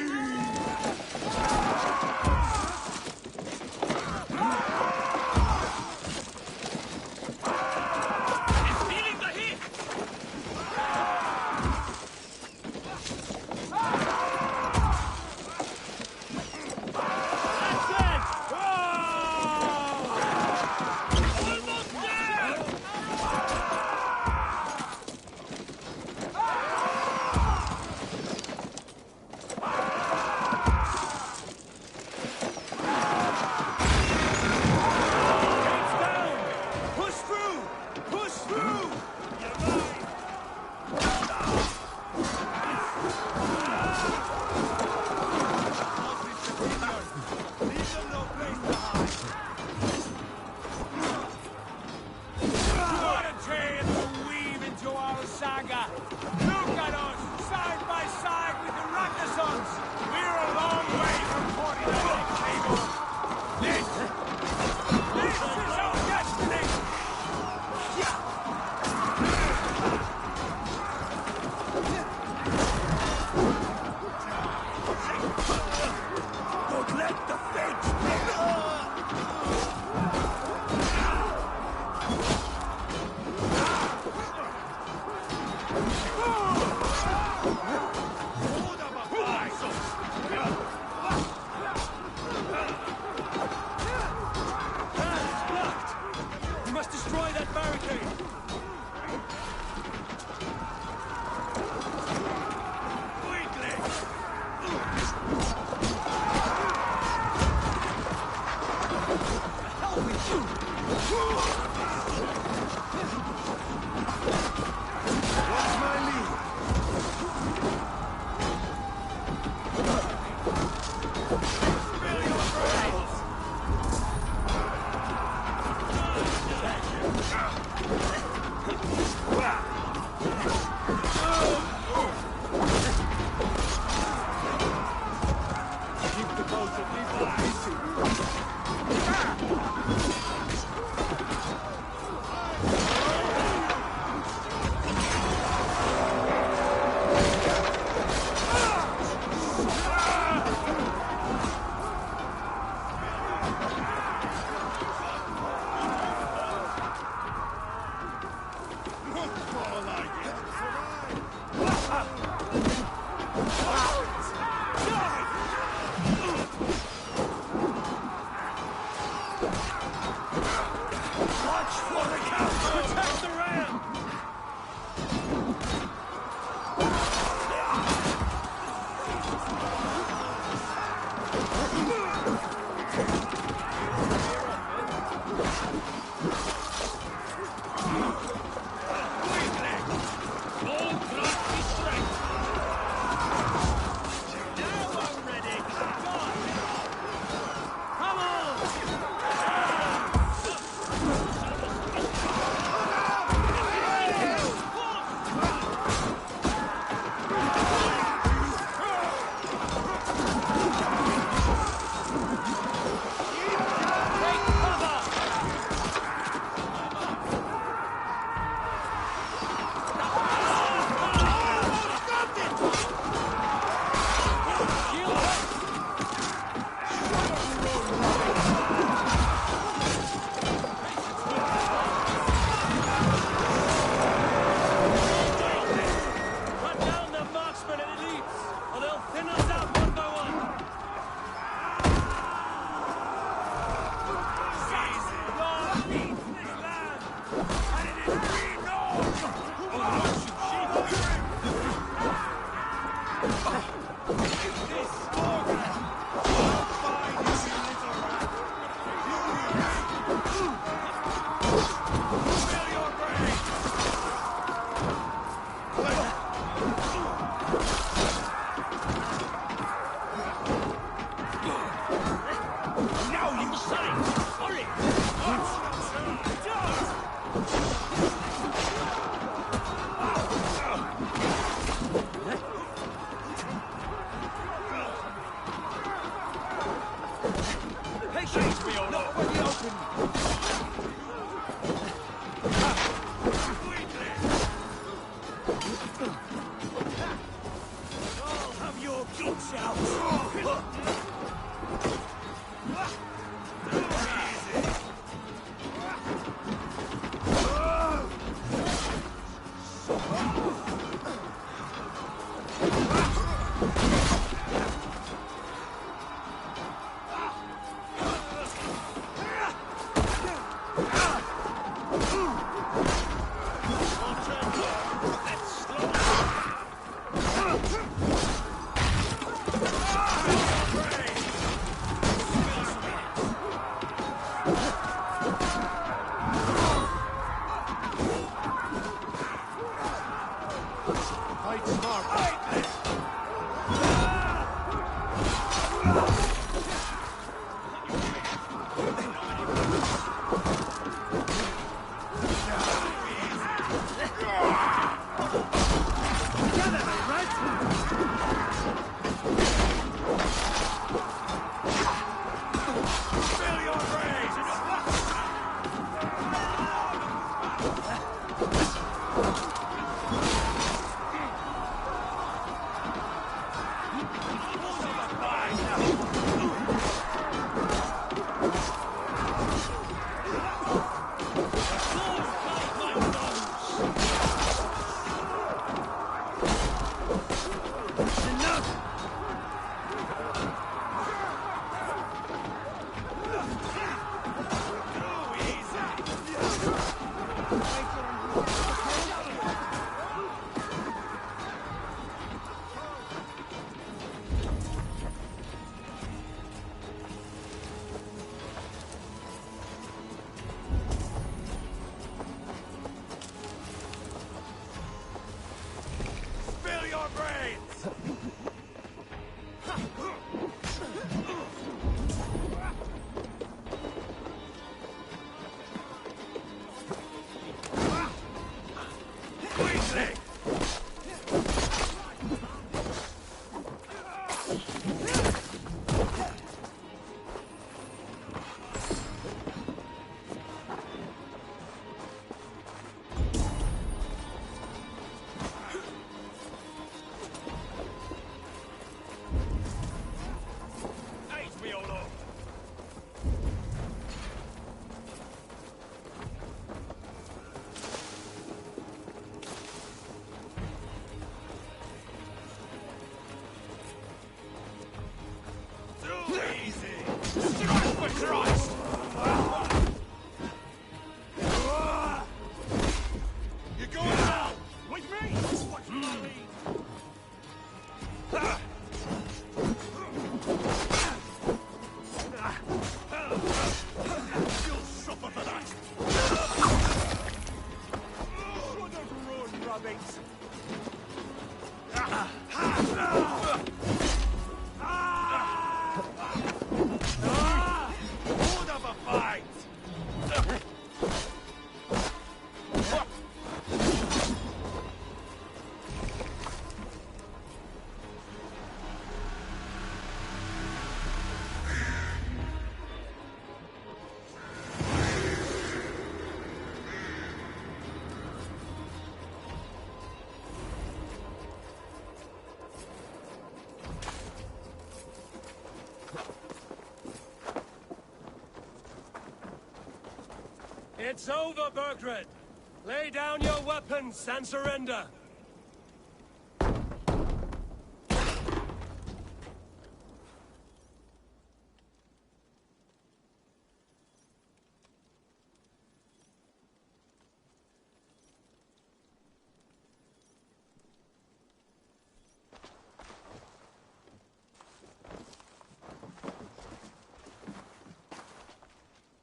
It's over, Burgred! Lay down your weapons and surrender!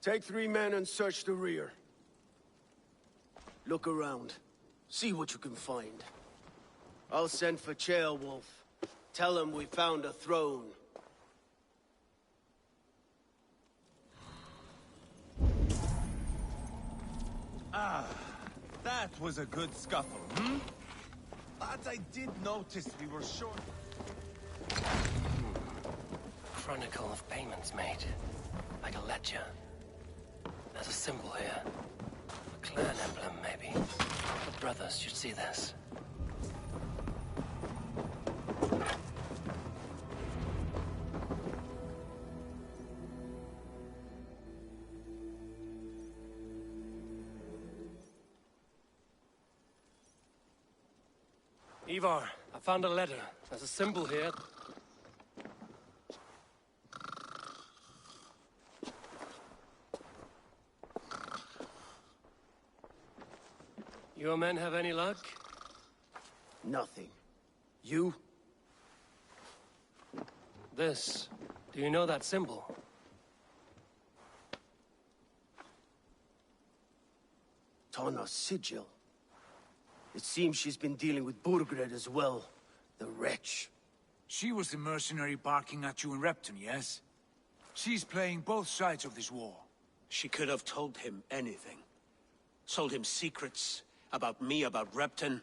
Take 3 men and search the rear. Look around. See what you can find. I'll send for Chaelwolf. Tell him we found a throne. Ah, that was a good scuffle, hmm? But I did notice we were short. Chronicle of payments made. Like a ledger. There's a symbol here. A clan emblem, maybe. The brothers should see this. Ivar, I found a letter. There's a symbol here. Your men have any luck? Nothing. You? This. Do you know that symbol? Tana's sigil. It seems she's been dealing with Burgred as well. The wretch. She was the mercenary barking at you in Repton, yes? She's playing both sides of this war. She could have told him anything. Told him secrets about me, about Repton,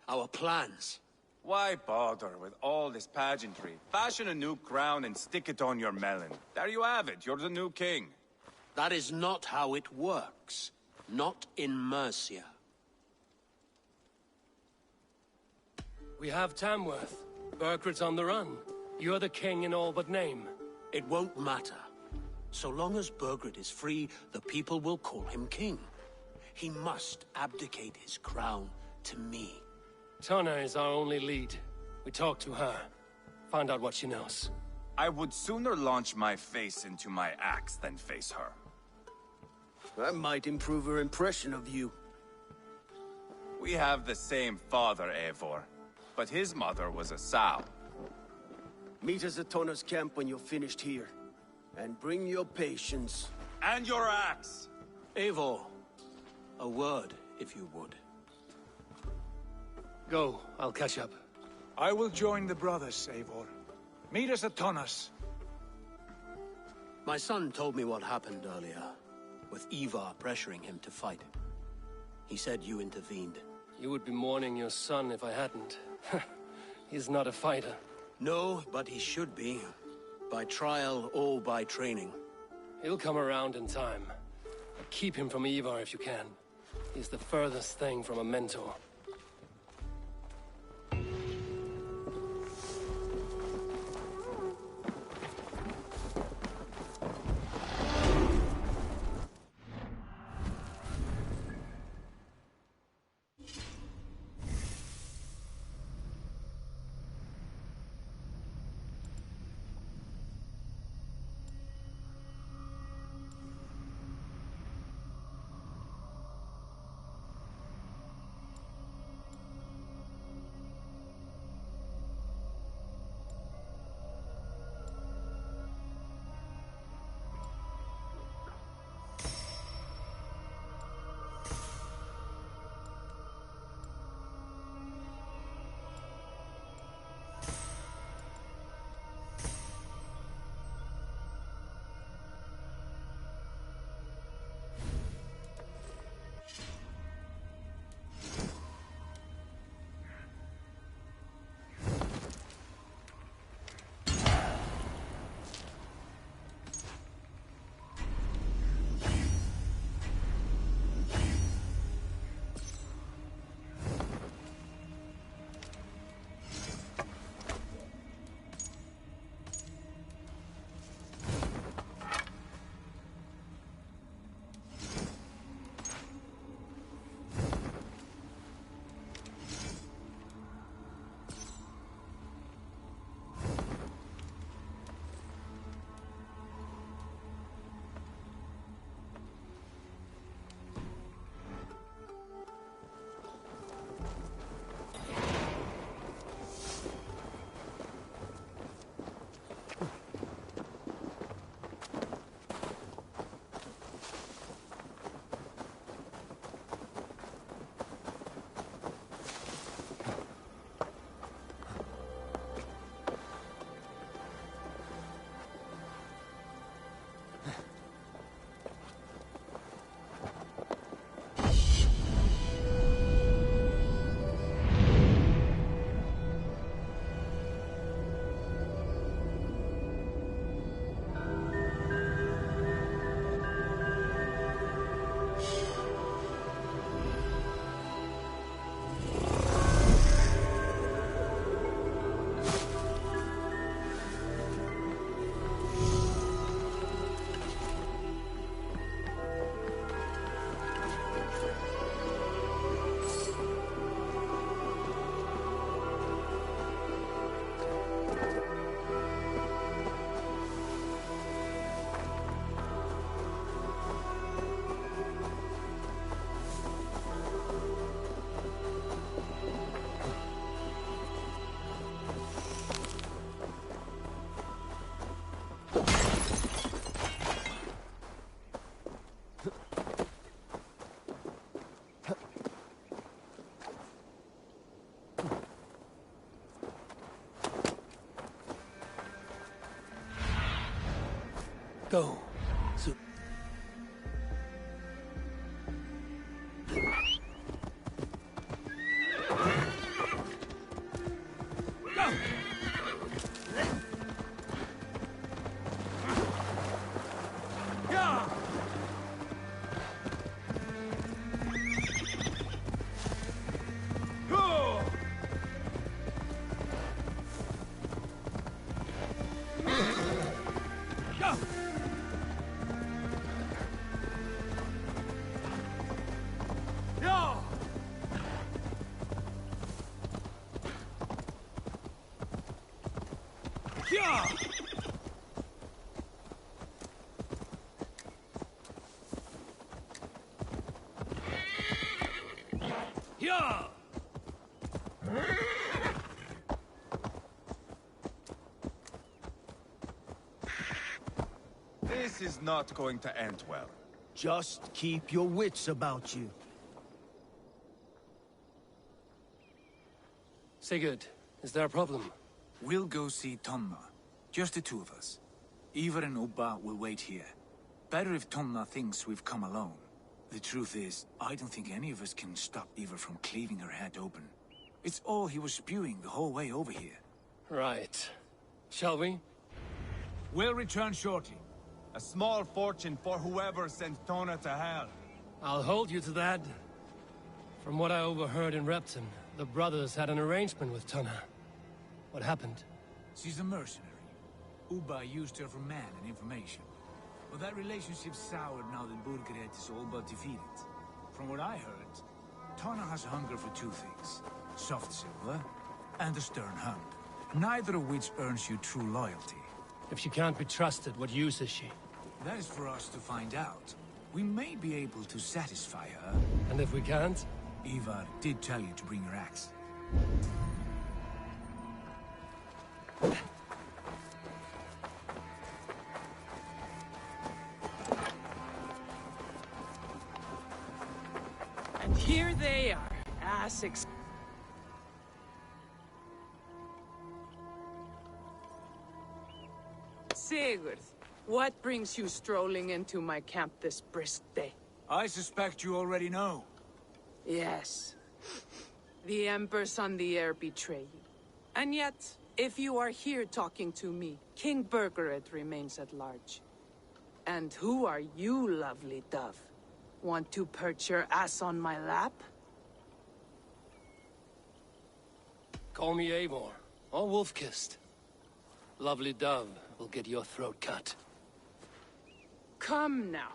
our plans. Why bother with all this pageantry? Fashion a new crown and stick it on your melon. There you have it, you're the new king. That is not how it works. Not in Mercia. We have Tamworth. Burgred's on the run. You're the king in all but name. It won't matter. So long as Burgred is free, the people will call him king. He must abdicate his crown to me. Tana is our only lead. We talk to her. Find out what she knows. I would sooner launch my face into my axe than face her. That might improve her impression of you. We have the same father, Eivor. But his mother was a sow. Meet us at Tana's camp when you're finished here. And bring your patience. And your axe! Eivor, a word, if you would. Go, I'll catch up. I will join the brothers, Eivor. Meet us at Tana's. My son told me what happened earlier, with Ivar pressuring him to fight. He said you intervened. You would be mourning your son if I hadn't. He's not a fighter. No, but he should be. By trial or by training. He'll come around in time. Keep him from Ivar if you can. He's the furthest thing from a mentor. Go. This is not going to end well. Just keep your wits about you. Sigurd, is there a problem? We'll go see Tomna. Just the two of us. Ivar and Ubba will wait here. Better if Tomna thinks we've come alone. The truth is, I don't think any of us can stop Ivar from cleaving her head open. It's all he was spewing the whole way over here. Right. Shall we? We'll return shortly. A small fortune for whoever sent Tona to hell. I'll hold you to that. From what I overheard in Repton, the brothers had an arrangement with Tona. What happened? She's a mercenary. Ubba used her for man and information. But that relationship soured now that Burgred is all but defeated. From what I heard, Tona has a hunger for two things. Soft silver and a stern hunt. Neither of which earns you true loyalty. If she can't be trusted, what use is she? That is for us to find out. We may be able to satisfy her. And if we can't? Ivar did tell you to bring your axe. And here they are, Sigurd, what brings you strolling into my camp this brisk day? I suspect you already know. Yes. The Embers on the air betray you. And yet, if you are here talking to me, King Burgred remains at large. And who are you, lovely dove? Want to perch your ass on my lap? Call me Eivor, or Wolf-Kissed. Lovely dove will get your throat cut. Come now.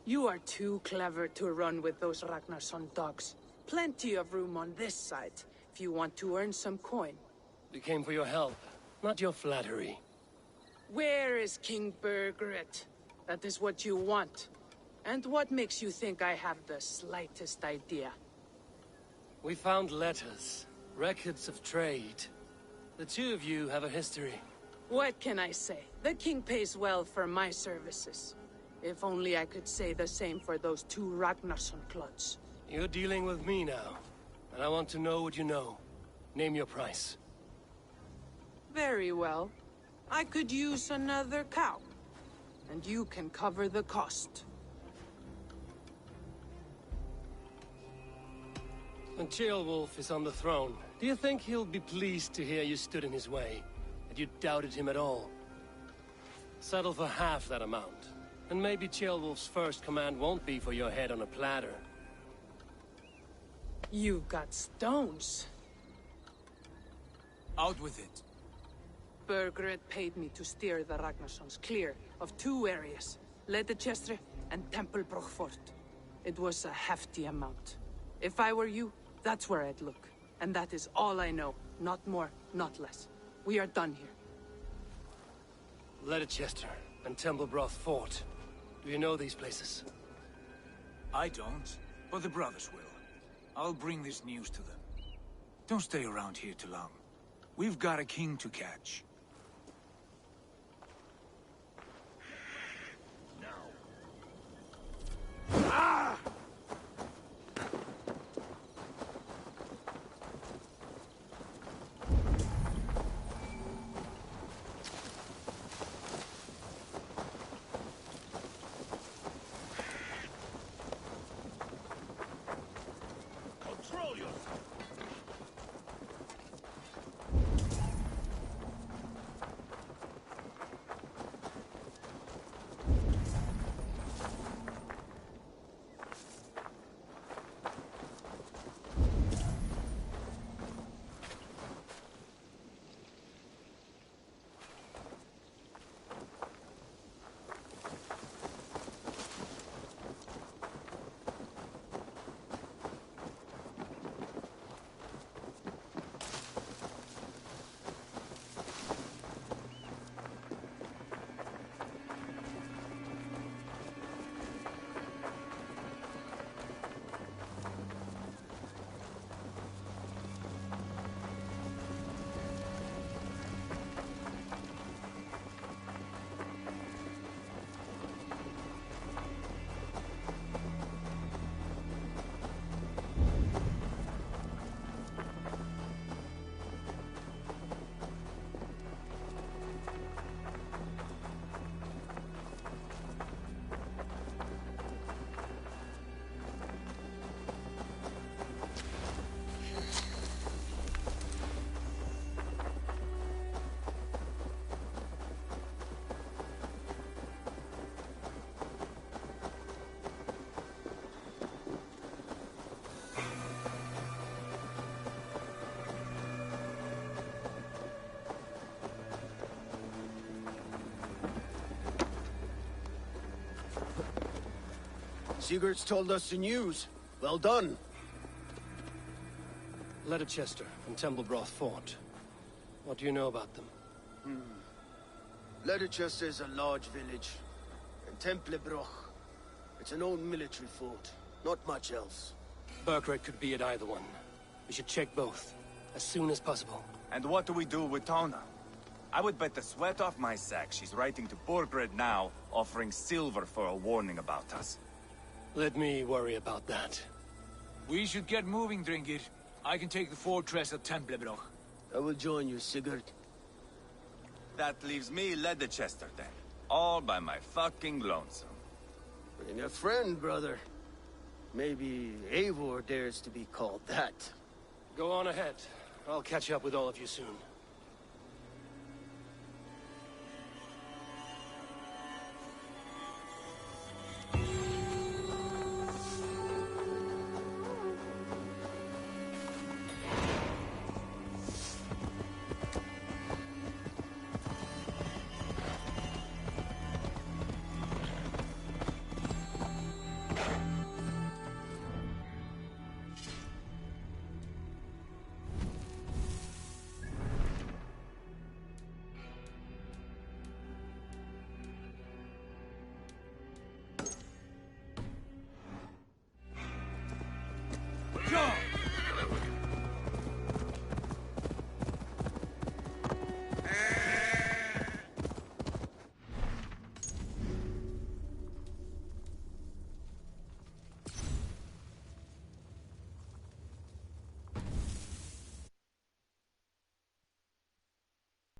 You are too clever to run with those Ragnarsson dogs. Plenty of room on this side, if you want to earn some coin. We came for your help, not your flattery. Where is King Burgred? That is what you want. And what makes you think I have the slightest idea? We found letters, records of trade. The two of you have a history. What can I say? The king pays well for my services. If only I could say the same for those two Ragnarsson clods. You're dealing with me now, and I want to know what you know. Name your price. Very well. I could use another cow. And you can cover the cost. When Ceolwulf is on the throne, do you think he'll be pleased to hear you stood in his way? That you doubted him at all? Settle for half that amount. And maybe Ceolwulf's first command won't be for your head on a platter. You've got stones. Out with it. Burgred paid me to steer the Ragnarssons clear of two areas, Ledechestre and Tempelbroch Fort. It was a hefty amount. If I were you, that's where I'd look. And that is all I know. Not more, not less. We are done here. Ledechestre and Tempelbroch Fort. Do you know these places? I don't, but the brothers will. I'll bring this news to them. Don't stay around here too long. We've got a king to catch. Sigurd's told us the news. Well done. Leicester and Templebroth Fort. What do you know about them? Leicester is a large village. And Templebroch, it's an old military fort. Not much else. Burkred could be at either one. We should check both, as soon as possible. And what do we do with Tona? I would bet the sweat off my sack she's writing to Borgred now, offering silver for a warning about us. Let me worry about that. We should get moving, Dringir. I can take the fortress of Templebroch. I will join you, Sigurd. That leaves me Leicester then. All by my fucking lonesome. Bring a friend, brother. Maybe Eivor dares to be called that. Go on ahead. I'll catch up with all of you soon.